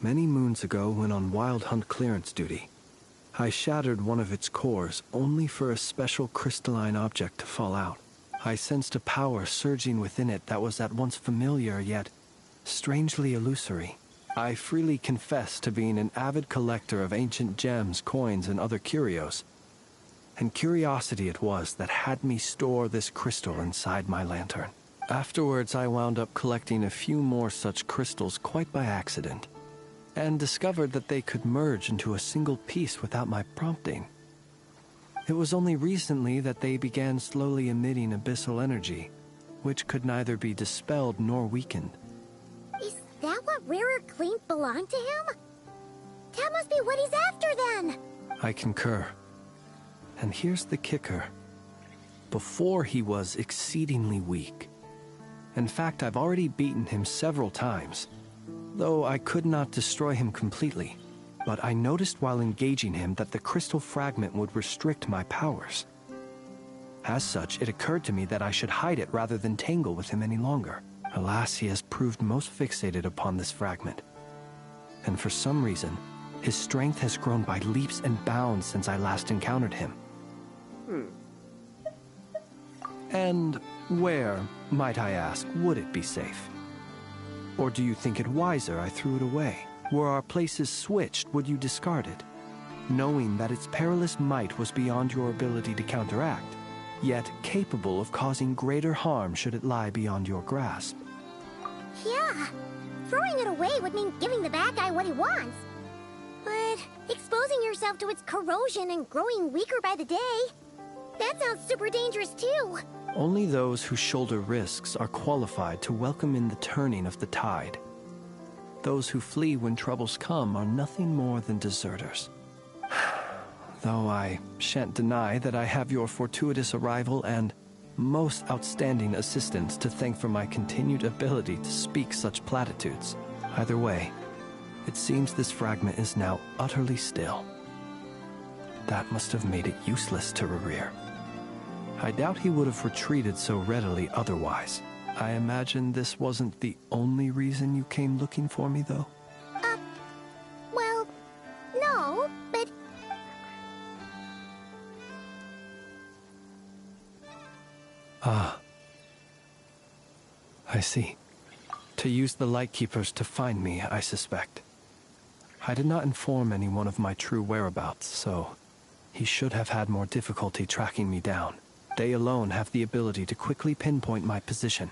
Many moons ago, when on Wild Hunt clearance duty, I shattered one of its cores only for a special crystalline object to fall out. I sensed a power surging within it that was at once familiar yet strangely illusory. I freely confess to being an avid collector of ancient gems, coins, and other curios. And curiosity it was that had me store this crystal inside my lantern. Afterwards, I wound up collecting a few more such crystals quite by accident, and discovered that they could merge into a single piece without my prompting. It was only recently that they began slowly emitting abyssal energy, which could neither be dispelled nor weakened. Is that what Rarer claimed belonged to him? That must be what he's after then! I concur. And here's the kicker. Before he was exceedingly weak. In fact, I've already beaten him several times, though I could not destroy him completely. But I noticed while engaging him that the crystal fragment would restrict my powers. As such, it occurred to me that I should hide it rather than tangle with him any longer. Alas, he has proved most fixated upon this fragment. And for some reason, his strength has grown by leaps and bounds since I last encountered him. And where, might I ask, would it be safe? Or do you think it wiser I threw it away? Were our places switched, would you discard it, knowing that its perilous might was beyond your ability to counteract, yet capable of causing greater harm should it lie beyond your grasp? Yeah, throwing it away would mean giving the bad guy what he wants. But exposing yourself to its corrosion and growing weaker by the day, that sounds super dangerous too. Only those who shoulder risks are qualified to welcome in the turning of the tide. Those who flee when troubles come are nothing more than deserters. Though I shan't deny that I have your fortuitous arrival and most outstanding assistance to thank for my continued ability to speak such platitudes. Either way, it seems this fragment is now utterly still. That must have made it useless to Rarir. I doubt he would have retreated so readily otherwise. I imagine this wasn't the only reason you came looking for me, though? Well, no, but... Ah. I see. To use the Lightkeepers to find me, I suspect. I did not inform anyone of my true whereabouts, so he should have had more difficulty tracking me down. They alone have the ability to quickly pinpoint my position.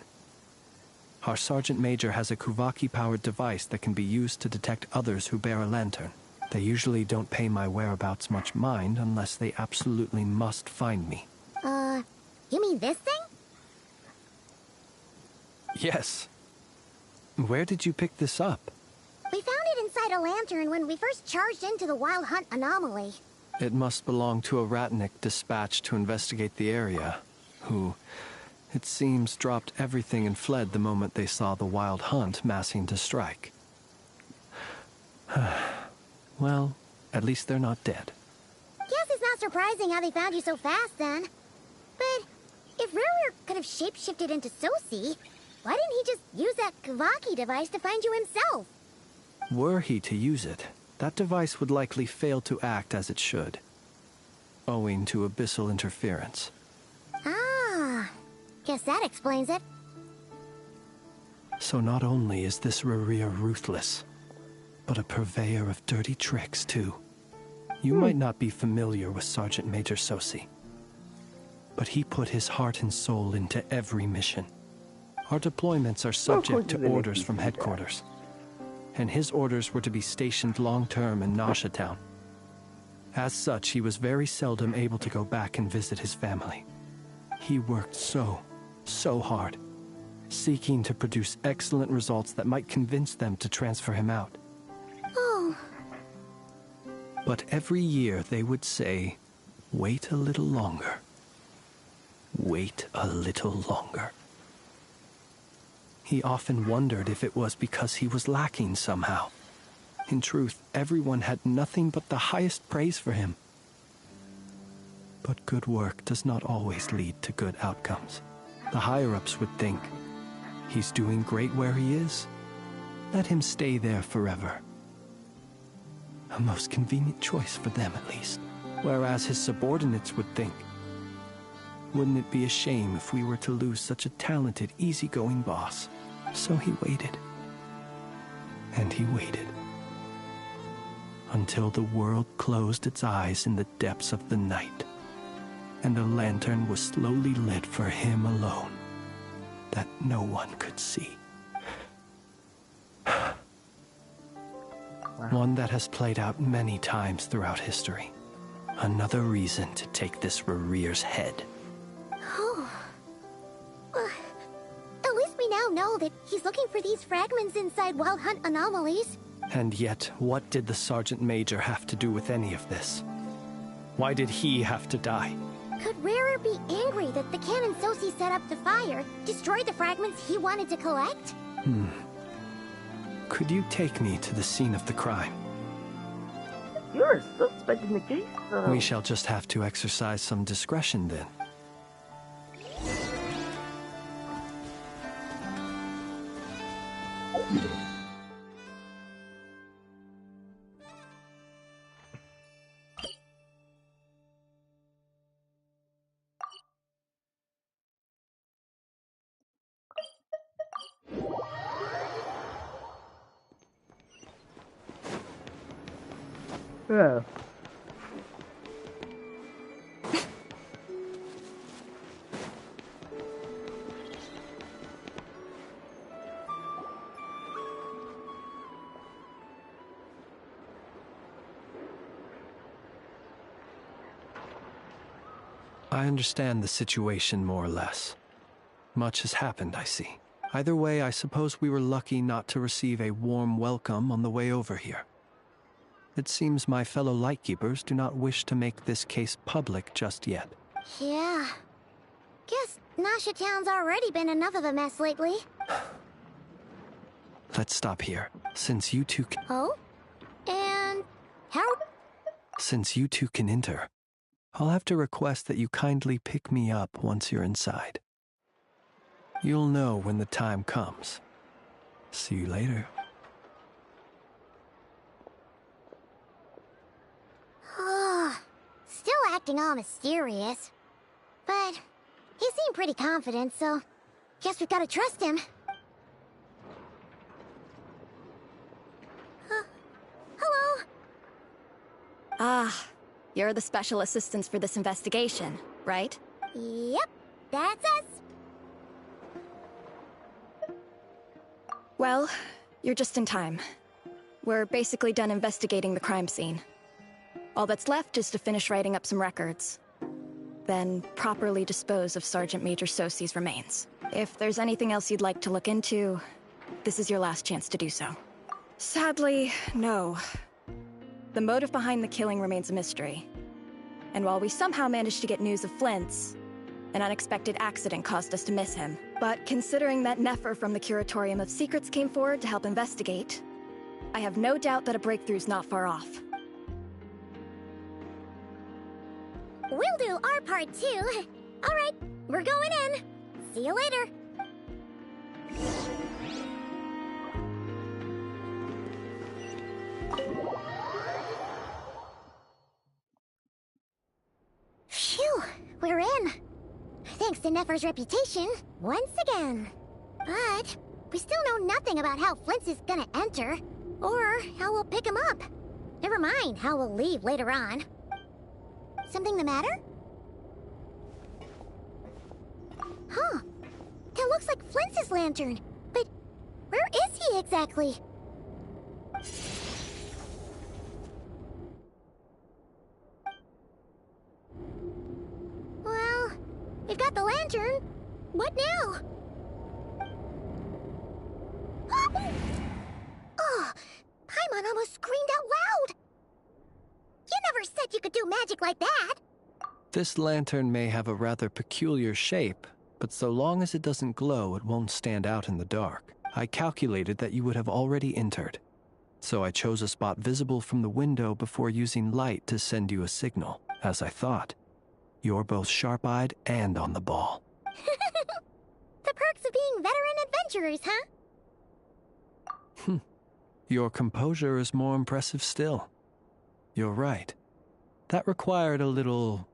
Our Sergeant Major has a Kuvaki-powered device that can be used to detect others who bear a lantern. They usually don't pay my whereabouts much mind unless they absolutely must find me. You mean this thing? Yes. Where did you pick this up? We found it inside a lantern when we first charged into the Wild Hunt anomaly. It must belong to a Ratnik dispatched to investigate the area, who, it seems, dropped everything and fled the moment they saw the Wild Hunt massing to strike. Well, at least they're not dead. Guess it's not surprising how they found you so fast, then. But if Rarer could have shapeshifted into Sosi, why didn't he just use that Kavaki device to find you himself? Were he to use it, that device would likely fail to act as it should, owing to abyssal interference. Ah, guess that explains it. So not only is this Rarir ruthless, but a purveyor of dirty tricks, too. You might not be familiar with Sergeant Major Sosi, but he put his heart and soul into every mission. Our deployments are subject to orders from headquarters, and his orders were to be stationed long-term in Nasha Town. As such, he was very seldom able to go back and visit his family. He worked so hard, seeking to produce excellent results that might convince them to transfer him out. Oh. But every year they would say, wait a little longer. Wait a little longer. He often wondered if it was because he was lacking somehow. In truth, everyone had nothing but the highest praise for him. But good work does not always lead to good outcomes. The higher-ups would think, he's doing great where he is. Let him stay there forever. A most convenient choice for them, at least. Whereas his subordinates would think, wouldn't it be a shame if we were to lose such a talented, easygoing boss? So he waited. And he waited. Until the world closed its eyes in the depths of the night, and a lantern was slowly lit for him alone, that no one could see. One that has played out many times throughout history. Another reason to take this Rerere's head. Oh. At least we now know that he's looking for these fragments inside Wild Hunt anomalies. And yet, what did the Sergeant Major have to do with any of this? Why did he have to die? Could Rarer be angry that the cannon Sosi set up the fire destroyed the fragments he wanted to collect? Could you take me to the scene of the crime? You're a suspect in the case, so... We shall just have to exercise some discretion then. Yeah. I understand the situation more or less. Much has happened, I see. Either way, I suppose we were lucky not to receive a warm welcome on the way over here. It seems my fellow Lightkeepers do not wish to make this case public just yet. Yeah. Guess Nasha Town's already been enough of a mess lately. Let's stop here. Since you two can... Oh? And... how... Since you two can enter, I'll have to request that you kindly pick me up once you're inside. You'll know when the time comes. See you later. Still acting all mysterious. But he seemed pretty confident, so guess we've got to trust him. Hello? Ah, you're the special assistants for this investigation, right? Yep, that's us. Well, you're just in time. We're basically done investigating the crime scene. All that's left is to finish writing up some records. Then properly dispose of Sergeant Major Sosi's remains. If there's anything else you'd like to look into, this is your last chance to do so. Sadly, no. The motive behind the killing remains a mystery. And while we somehow managed to get news of Flint's, an unexpected accident caused us to miss him. But considering that Nefer from the Curatorium of Secrets came forward to help investigate, I have no doubt that a breakthrough's not far off. We'll do our part too. All right, we're going in. See you later. Phew, we're in. Thanks to Nefer's reputation, once again. But we still know nothing about how Flint's is gonna enter, or how we'll pick him up. Never mind how we'll leave later on. Something the matter? Huh. That looks like Flint's lantern. But where is he exactly? Well, we've got the lantern. What now? Oh, Paimon almost screamed out loud. You never said you could do magic like that! This lantern may have a rather peculiar shape, but so long as it doesn't glow, it won't stand out in the dark. I calculated that you would have already entered, so I chose a spot visible from the window before using light to send you a signal. As I thought, You're both sharp-eyed and on the ball. The perks of being veteran adventurers, huh? Your composure is more impressive still. You're right. That required a little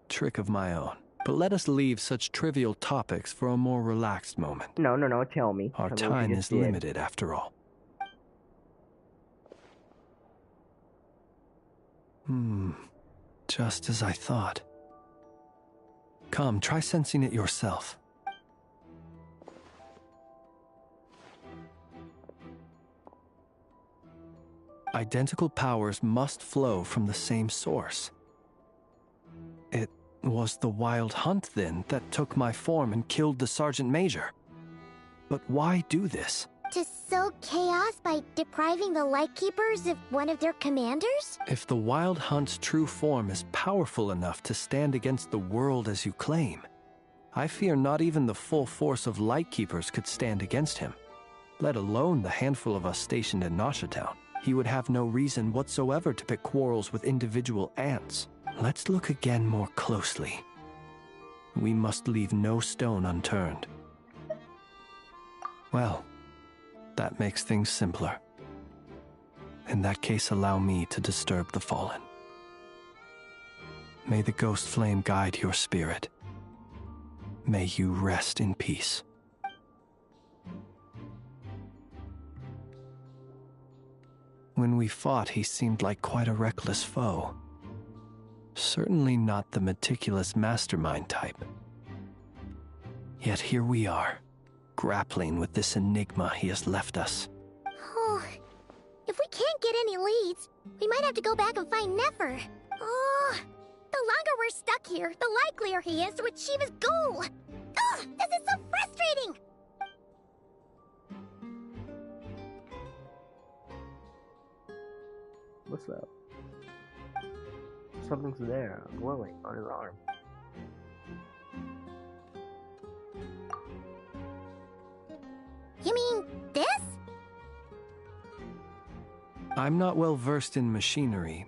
trick of my own. But let us leave such trivial topics for a more relaxed moment. No, tell me. Our Tell me what time you is just did. limited after all. Just as I thought. Come, try sensing it yourself. Identical powers must flow from the same source. It was the Wild Hunt, then, that took my form and killed the Sergeant Major. But why do this? To sow chaos by depriving the Lightkeepers of one of their commanders? If the Wild Hunt's true form is powerful enough to stand against the world as you claim, I fear not even the full force of Lightkeepers could stand against him, let alone the handful of us stationed in Noshatown. He would have no reason whatsoever to pick quarrels with individual ants. Let's look again more closely. We must leave no stone unturned. Well, that makes things simpler. In that case, allow me to disturb the fallen. May the ghost flame guide your spirit. May you rest in peace. When we fought, he seemed like quite a reckless foe. Certainly not the meticulous mastermind type. Yet here we are, grappling with this enigma he has left us. Oh, if we can't get any leads, we might have to go back and find Nefer. Oh, the longer we're stuck here, the likelier he is to achieve his goal. Oh, this is so frustrating! What's up? Something's there, glowing on his arm. You mean this? I'm not well versed in machinery,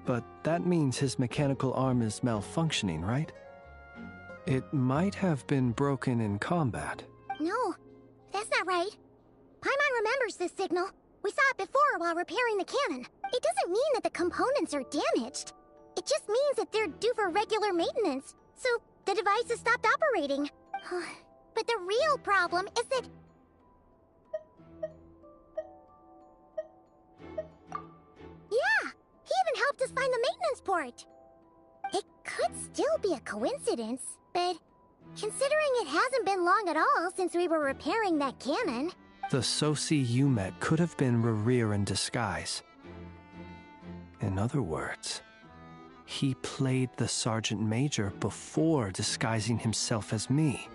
but that means his mechanical arm is malfunctioning, right? It might have been broken in combat. No, that's not right. Paimon remembers this signal. We saw it before while repairing the cannon. It doesn't mean that the components are damaged. It just means that they're due for regular maintenance, so the device has stopped operating. But the real problem is that... Yeah, he even helped us find the maintenance port. It could still be a coincidence, but considering it hasn't been long at all since we were repairing that cannon... The Sosi you met could have been Rerir in disguise. In other words, he played the Sergeant Major before disguising himself as me.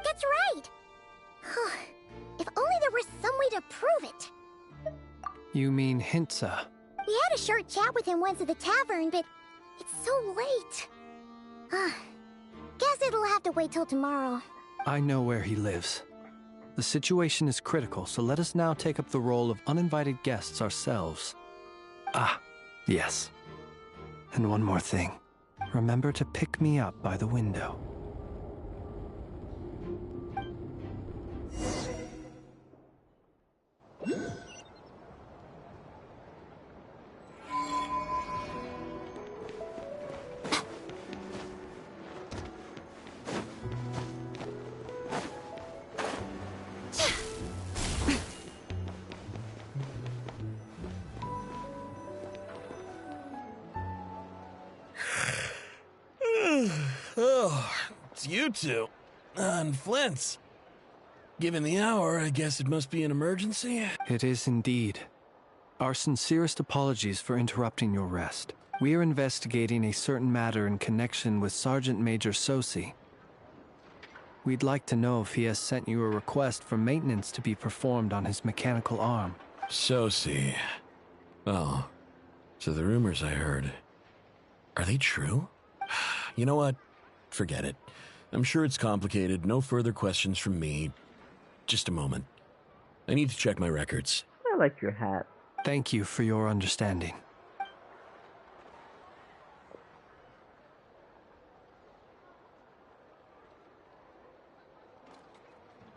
That's right! If only there was some way to prove it. You mean Hintsa? We had a short chat with him once at the tavern, but it's so late. Guess it'll have to wait till tomorrow. I know where he lives. The situation is critical, so let us now take up the role of uninvited guests ourselves. Ah, yes. And one more thing. Remember to pick me up by the window. Oh, it's you two. And Flint's. Given the hour, I guess it must be an emergency? It is indeed. Our sincerest apologies for interrupting your rest. We are investigating a certain matter in connection with Sergeant Major Sosi. We'd like to know if he has sent you a request for maintenance to be performed on his mechanical arm. Sosi. Oh, so the rumors I heard, are they true? You know what? Forget it. I'm sure it's complicated. No further questions from me. Just a moment. I need to check my records. I like your hat. Thank you for your understanding.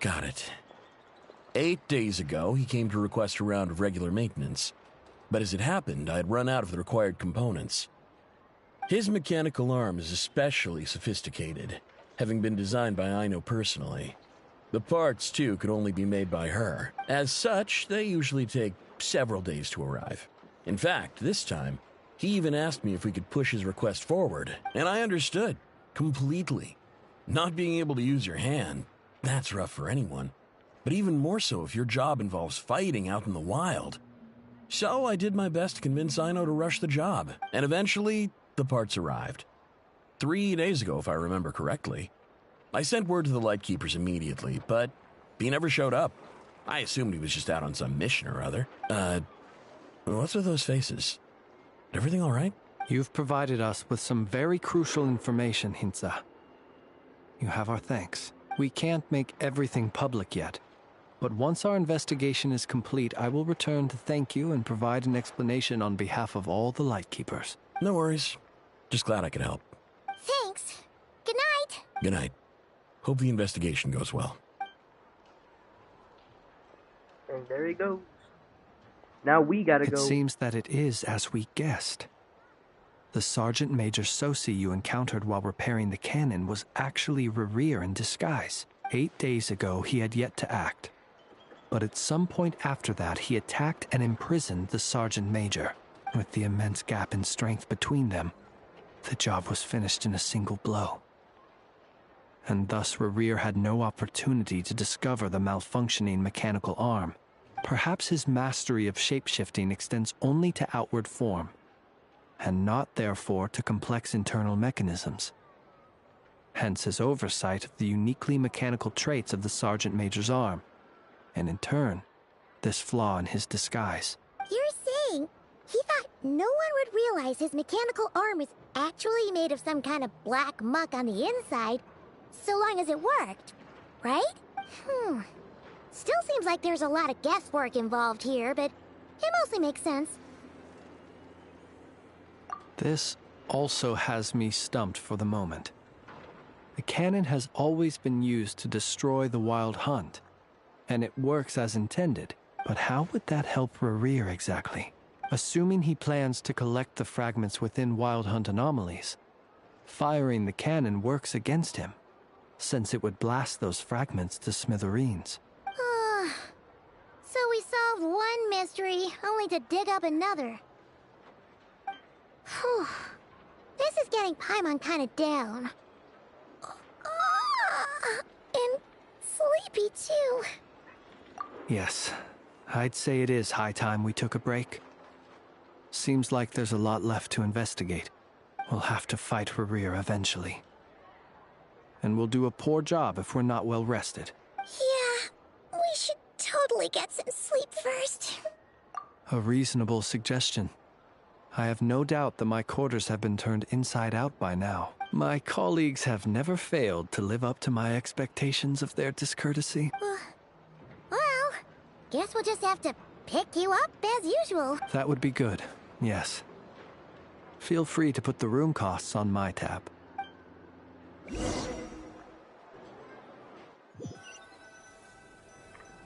Got it. 8 days ago, he came to request a round of regular maintenance. But as it happened, I had run out of the required components. His mechanical arm is especially sophisticated, having been designed by Aino personally. The parts, too, could only be made by her. As such, they usually take several days to arrive. In fact, this time, he even asked me if we could push his request forward, and I understood, completely. Not being able to use your hand, that's rough for anyone. But even more so if your job involves fighting out in the wild. So I did my best to convince Aino to rush the job, and eventually, the parts arrived. 3 days ago, if I remember correctly. I sent word to the Lightkeepers immediately, but he never showed up. I assumed he was just out on some mission or other. What's with those faces? Everything all right? You've provided us with some very crucial information, Hintsa. You have our thanks. We can't make everything public yet, but once our investigation is complete, I will return to thank you and provide an explanation on behalf of all the Lightkeepers. No worries. Just glad I could help. Thanks. Good night. Good night. Hope the investigation goes well. And there he goes. Now we gotta go. It seems that it is as we guessed. The Sergeant Major Sosi you encountered while repairing the cannon was actually Rerir in disguise. 8 days ago, he had yet to act. But at some point after that, he attacked and imprisoned the Sergeant Major. With the immense gap in strength between them, the job was finished in a single blow. And thus Rerir had no opportunity to discover the malfunctioning mechanical arm. Perhaps his mastery of shapeshifting extends only to outward form, and not therefore to complex internal mechanisms. Hence his oversight of the uniquely mechanical traits of the Sergeant Major's arm, and in turn, this flaw in his disguise. You're saying he thought no one would realize his mechanical arm is actually made of some kind of black muck on the inside, so long as it worked, right? Still seems like there's a lot of guesswork involved here, but it mostly makes sense. This also has me stumped for the moment. The cannon has always been used to destroy the Wild Hunt, and it works as intended. But how would that help Rerir exactly? Assuming he plans to collect the fragments within Wild Hunt anomalies, firing the cannon works against him, since it would blast those fragments to smithereens. So we solved one mystery, only to dig up another. Whew. This is getting Paimon kind of down. And sleepy, too. Yes, I'd say it is high time we took a break. Seems like there's a lot left to investigate. We'll have to fight Rerir eventually. And we'll do a poor job if we're not well rested. Yeah, we should totally get some sleep first. A reasonable suggestion. I have no doubt that my quarters have been turned inside out by now. My colleagues have never failed to live up to my expectations of their discourtesy. Well, guess we'll just have to pick you up as usual. That would be good, yes. Feel free to put the room costs on my tab.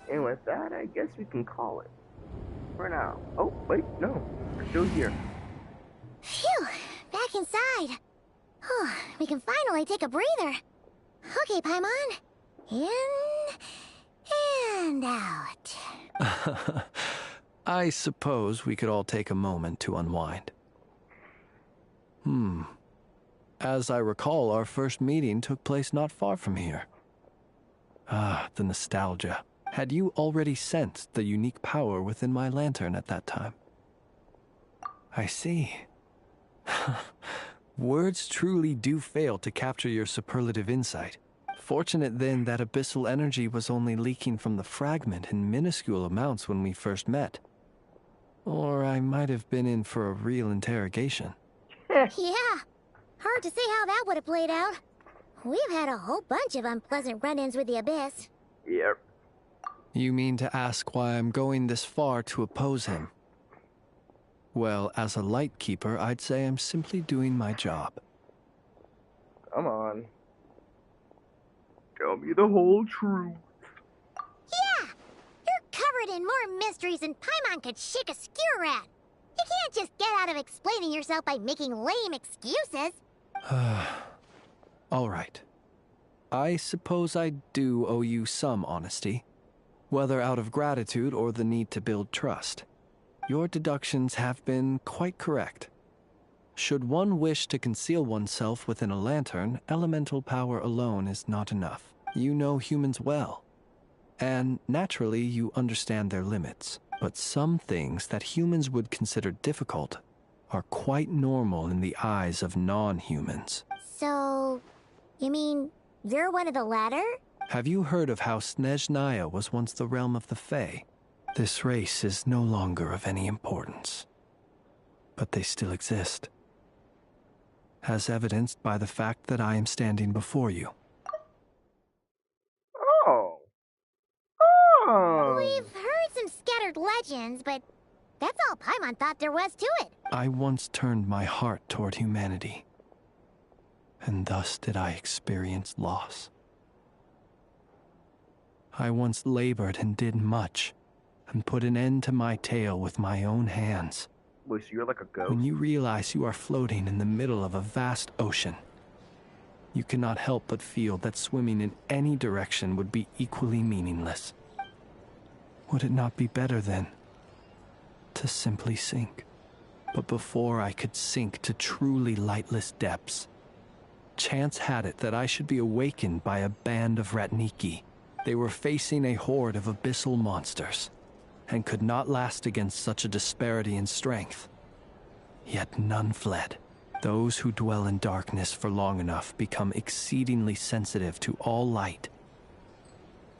And with that, I guess we can call it. For now. Oh, wait, no. We're still here. Phew, back inside. We can finally take a breather. Okay, Paimon. In and out. I suppose we could all take a moment to unwind. As I recall, our first meeting took place not far from here. Ah, the nostalgia. Had you already sensed the unique power within my lantern at that time? I see. Words truly do fail to capture your superlative insight. Fortunate then that abyssal energy was only leaking from the fragment in minuscule amounts when we first met. Or I might have been in for a real interrogation. Yeah, hard to say how that would have played out. We've had a whole bunch of unpleasant run-ins with the Abyss. Yep. You mean to ask why I'm going this far to oppose him? Well, as a Lightkeeper, I'd say I'm simply doing my job. Come on. Tell me the whole truth. and more mysteries than Paimon could shake a skewer at. You can't just get out of explaining yourself by making lame excuses. All right. I suppose I do owe you some honesty, whether out of gratitude or the need to build trust. Your deductions have been quite correct. Should one wish to conceal oneself within a lantern, elemental power alone is not enough. You know humans well, and naturally you understand their limits. But some things that humans would consider difficult are quite normal in the eyes of non-humans. So, you mean you're one of the latter? Have you heard of how Snezhnaya was once the realm of the Fae? This race is no longer of any importance, but they still exist, as evidenced by the fact that I am standing before you. We've heard some scattered legends, but that's all Paimon thought there was to it. I once turned my heart toward humanity, and thus did I experience loss. I once labored and did much, and put an end to my tale with my own hands. Wait, so you're like a ghost? When you realize you are floating in the middle of a vast ocean, you cannot help but feel that swimming in any direction would be equally meaningless. Would it not be better, then, to simply sink? But before I could sink to truly lightless depths, chance had it that I should be awakened by a band of Ratniki. They were facing a horde of abyssal monsters, and could not last against such a disparity in strength. Yet none fled. Those who dwell in darkness for long enough become exceedingly sensitive to all light.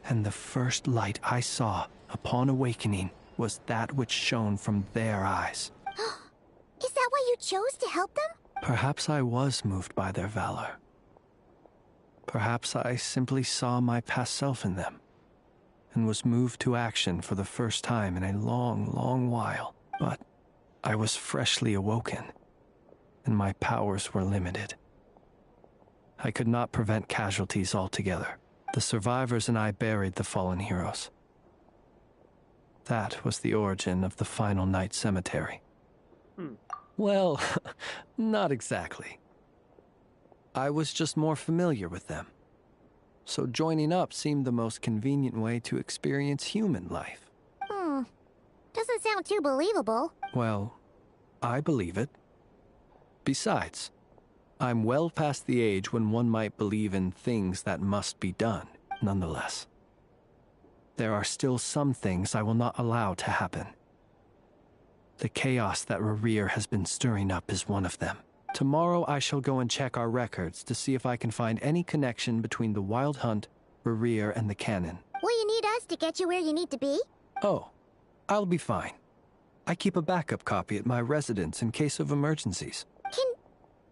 And the first light I saw upon awakening was that which shone from their eyes. Is that why you chose to help them? Perhaps I was moved by their valor. Perhaps I simply saw my past self in them, and was moved to action for the first time in a long, long while. But I was freshly awoken, and my powers were limited. I could not prevent casualties altogether. The survivors and I buried the fallen heroes. That was the origin of the Final Night Cemetery. Well, not exactly. I was just more familiar with them. So joining up seemed the most convenient way to experience human life. Doesn't sound too believable. Well, I believe it. Besides, I'm well past the age when one might believe in things that must be done, nonetheless. There are still some things I will not allow to happen. The chaos that Rerir has been stirring up is one of them. Tomorrow I shall go and check our records to see if I can find any connection between the Wild Hunt, Rerir, and the Cannon. Will you need us to get you where you need to be? Oh, I'll be fine. I keep a backup copy at my residence in case of emergencies. Can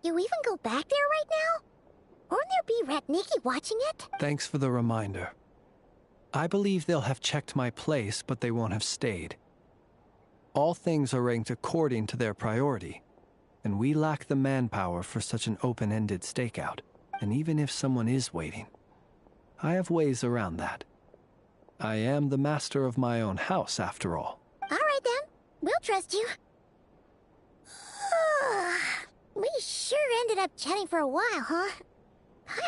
you even go back there right now? Won't there be Ratniki watching it? Thanks for the reminder. I believe they'll have checked my place, but they won't have stayed. All things are ranked according to their priority, and we lack the manpower for such an open-ended stakeout. And even if someone is waiting, I have ways around that. I am the master of my own house, after all. All right, then. We'll trust you. We sure ended up chatting for a while, huh?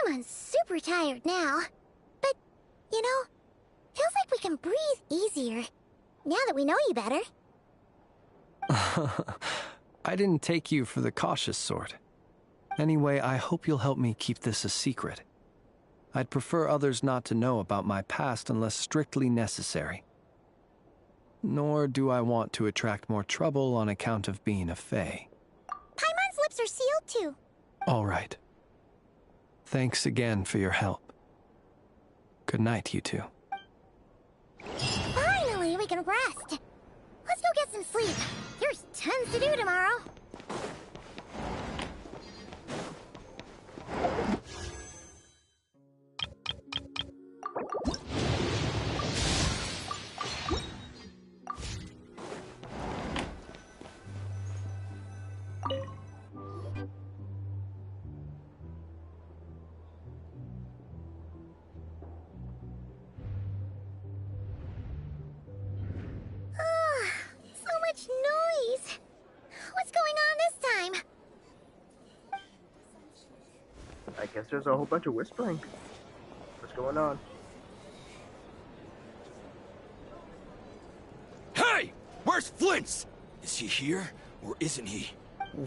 I'm super tired now. But, you know, feels like we can breathe easier, now that we know you better. I didn't take you for the cautious sort. Anyway, I hope you'll help me keep this a secret. I'd prefer others not to know about my past unless strictly necessary. Nor do I want to attract more trouble on account of being a Fae. Paimon's lips are sealed too. All right. Thanks again for your help. Good night, you two. Finally, we can rest. Let's go get some sleep. There's tons to do tomorrow. Guess there's a whole bunch of whispering. What's going on? Hey! Where's Flint's? Is he here, or isn't he?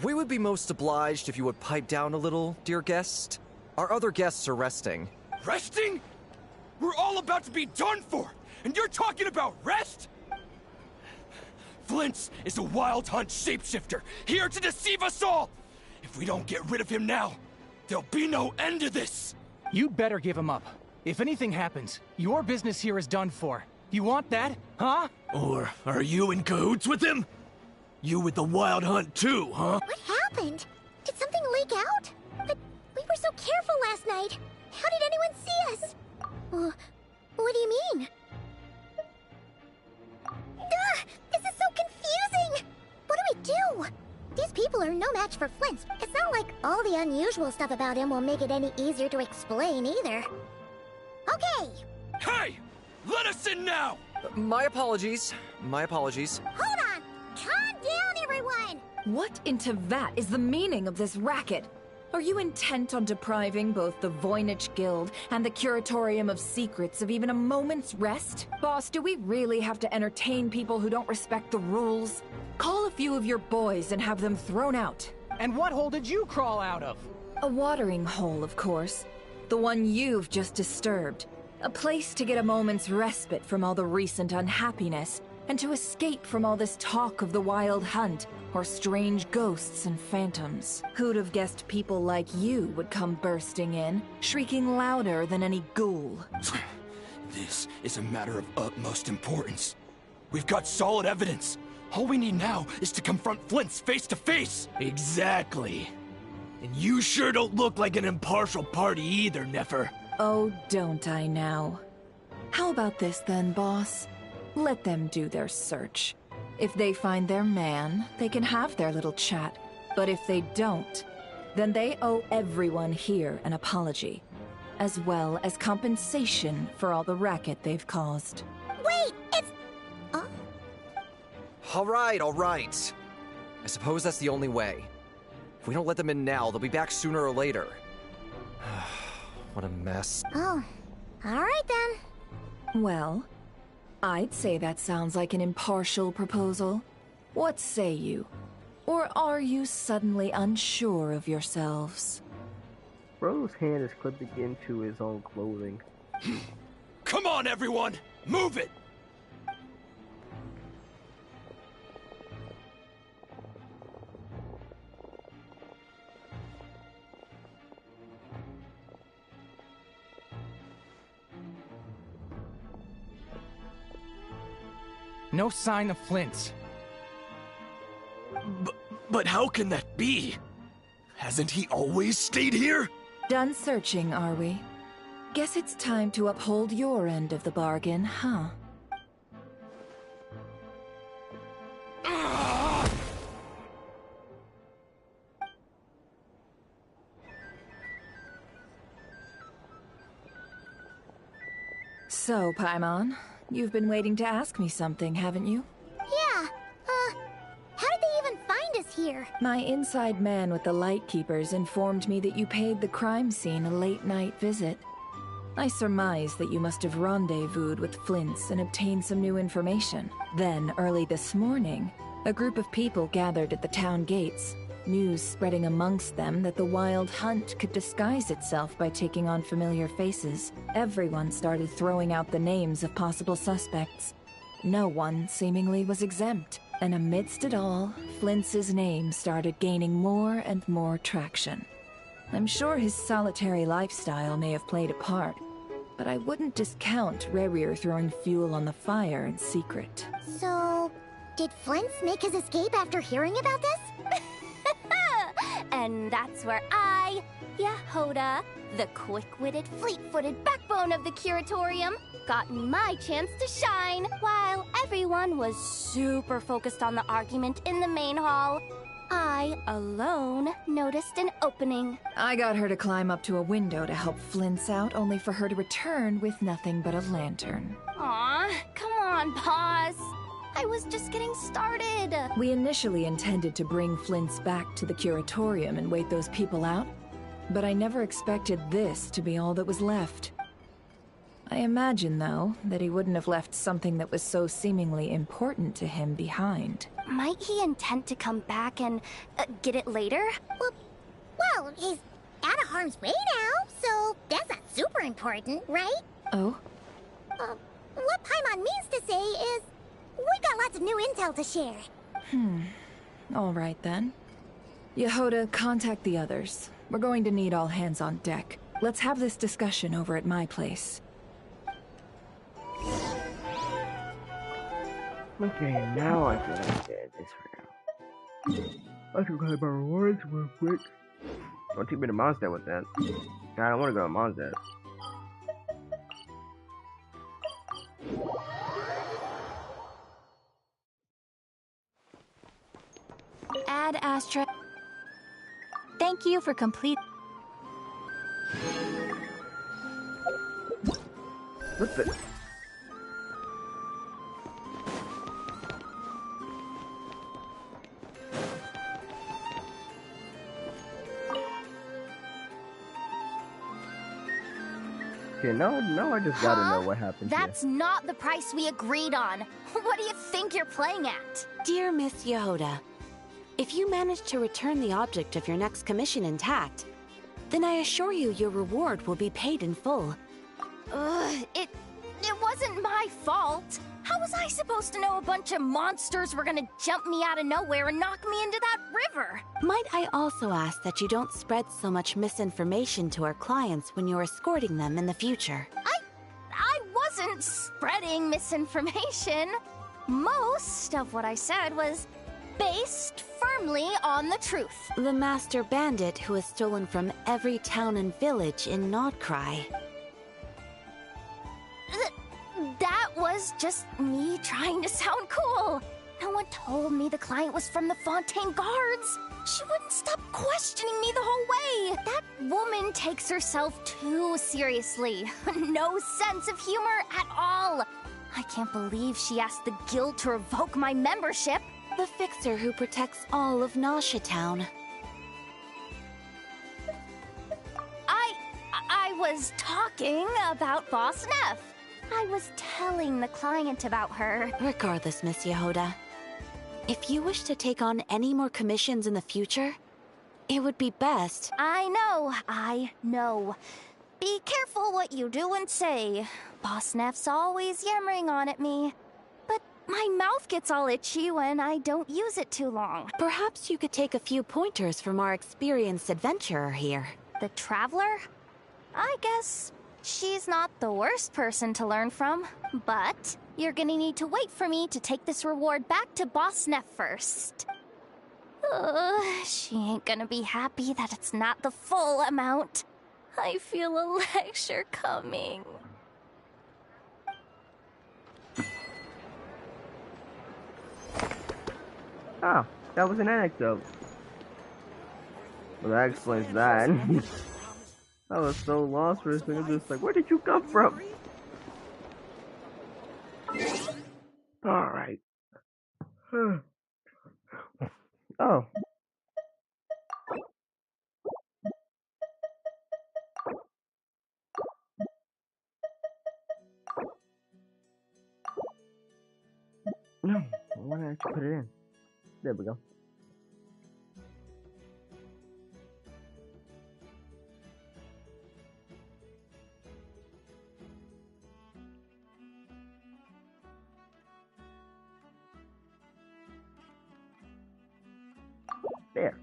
We would be most obliged if you would pipe down a little, dear guest. Our other guests are resting. Resting? We're all about to be done for, and you're talking about rest? Flint's is a wild hunt shapeshifter, here to deceive us all! If we don't get rid of him now, there'll be no end to this! You'd better give him up. If anything happens, your business here is done for. You want that, huh? Or are you in cahoots with him? You with the wild hunt too, huh? What happened? Did something leak out? But we were so careful last night. How did anyone see us? What do you mean? This is so confusing! What do we do? These people are no match for Flint. It's not like all the unusual stuff about him will make it any easier to explain either. Okay! Hey! Let us in now! My apologies. My apologies. Hold on! Calm down, everyone! What in Tevat is the meaning of this racket? Are you intent on depriving both the Voynich Guild and the Curatorium of Secrets of even a moment's rest? Boss, do we really have to entertain people who don't respect the rules? Call a few of your boys and have them thrown out. And what hole did you crawl out of? A watering hole, of course. The one you've just disturbed. A place to get a moment's respite from all the recent unhappiness, and to escape from all this talk of the wild hunt, or strange ghosts and phantoms. Who'd have guessed people like you would come bursting in, shrieking louder than any ghoul? This is a matter of utmost importance. We've got solid evidence. All we need now is to confront Flint's face to face. Exactly. And you sure don't look like an impartial party either, Nefer. Oh, don't I now? How about this then, boss? Let them do their search. If they find their man, they can have their little chat. But if they don't, then they owe everyone here an apology, as well as compensation for all the racket they've caused. Wait, it's... All right, all right. I suppose that's the only way. If we don't let them in now, they'll be back sooner or later. What a mess. Oh, all right then. Well, I'd say that sounds like an impartial proposal. What say you? Or are you suddenly unsure of yourselves? Bro's hand is clipping into his own clothing. Come on, everyone! Move it! No sign of Flint. But how can that be? Hasn't he always stayed here? Done searching, are we? Guess it's time to uphold your end of the bargain, huh? So, Paimon, you've been waiting to ask me something, haven't you? Yeah, how did they even find us here? My inside man with the Lightkeepers informed me that you paid the crime scene a late-night visit. I surmise that you must have rendezvoused with Flint's and obtained some new information. Then, early this morning, a group of people gathered at the town gates, news spreading amongst them that the wild hunt could disguise itself by taking on familiar faces. Everyone started throwing out the names of possible suspects. No one, seemingly, was exempt. And amidst it all, Flint's name started gaining more and more traction. I'm sure his solitary lifestyle may have played a part, but I wouldn't discount Rerir throwing fuel on the fire in secret. So, did Flint make his escape after hearing about this? And that's where I, Yahoda, the quick-witted, fleet-footed backbone of the Curatorium, got my chance to shine, while everyone was super focused on the argument in the main hall. I, alone, noticed an opening. I got her to climb up to a window to help Flint's out, only for her to return with nothing but a lantern. Aw, come on, boss. I was just getting started. We initially intended to bring Flint's back to the Curatorium and wait those people out, But I never expected this to be all that was left. I imagine, though, that he wouldn't have left something that was so seemingly important to him behind. Might he intend to come back and get it later? Well, he's out of harm's way now, so that's not super important, right? Oh? What Paimon means to say is, we got lots of new intel to share. All right, then. Yehoda, contact the others. We're going to need all hands on deck. Let's have this discussion over at my place. Okay, now I feel like this for now. I should grab my rewards real quick. Don't take me to Mondstadt with that. I don't want to go to Mondstadt. Ad Astra. Thank you for complete. What the? Okay, no, I just gotta know what happened here. That's not the price we agreed on. What do you think you're playing at? Dear Miss Yehoda, if you manage to return the object of your next commission intact, then I assure you your reward will be paid in full. It wasn't my fault. How was I supposed to know a bunch of monsters were gonna jump me out of nowhere and knock me into that river? Might I also ask that you don't spread so much misinformation to our clients when you're escorting them in the future? I wasn't spreading misinformation. Most of what I said was based firmly on the truth. The master bandit who has stolen from every town and village in Krai. That was just me trying to sound cool. No one told me the client was from the Fontaine Guards. She wouldn't stop questioning me the whole way. That woman takes herself too seriously. No sense of humor at all. I can't believe she asked the guild to revoke my membership. The fixer who protects all of Nasha Town. I was talking about Boss Neff. I was telling the client about her. Regardless, Miss Yehoda, if you wish to take on any more commissions in the future, it would be best. I know. Be careful what you do and say. Boss Neff's always yammering on at me. But my mouth gets all itchy when I don't use it too long. Perhaps you could take a few pointers from our experienced adventurer here. The Traveler? I guess she's not the worst person to learn from, but you're gonna need to wait for me to take this reward back to Boss Neff first. She ain't gonna be happy that it's not the full amount. I feel a lecture coming. Oh, that was an anecdote. Well, that explains that. I was so lost for a second, just like, where did you come from? Alright. Oh. No, I want to actually put it in. There we go. There.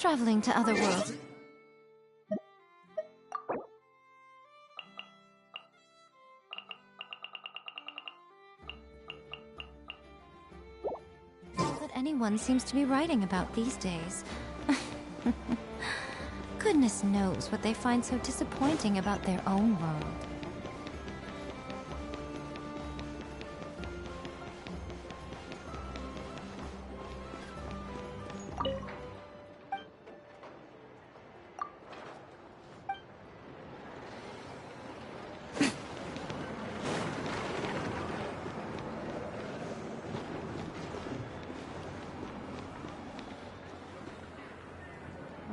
traveling to other worlds. That anyone seems to be writing about these days. Goodness knows what they find so disappointing about their own world.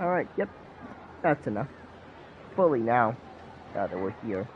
Alright, yep. That's enough. Fully now. Now that we're here.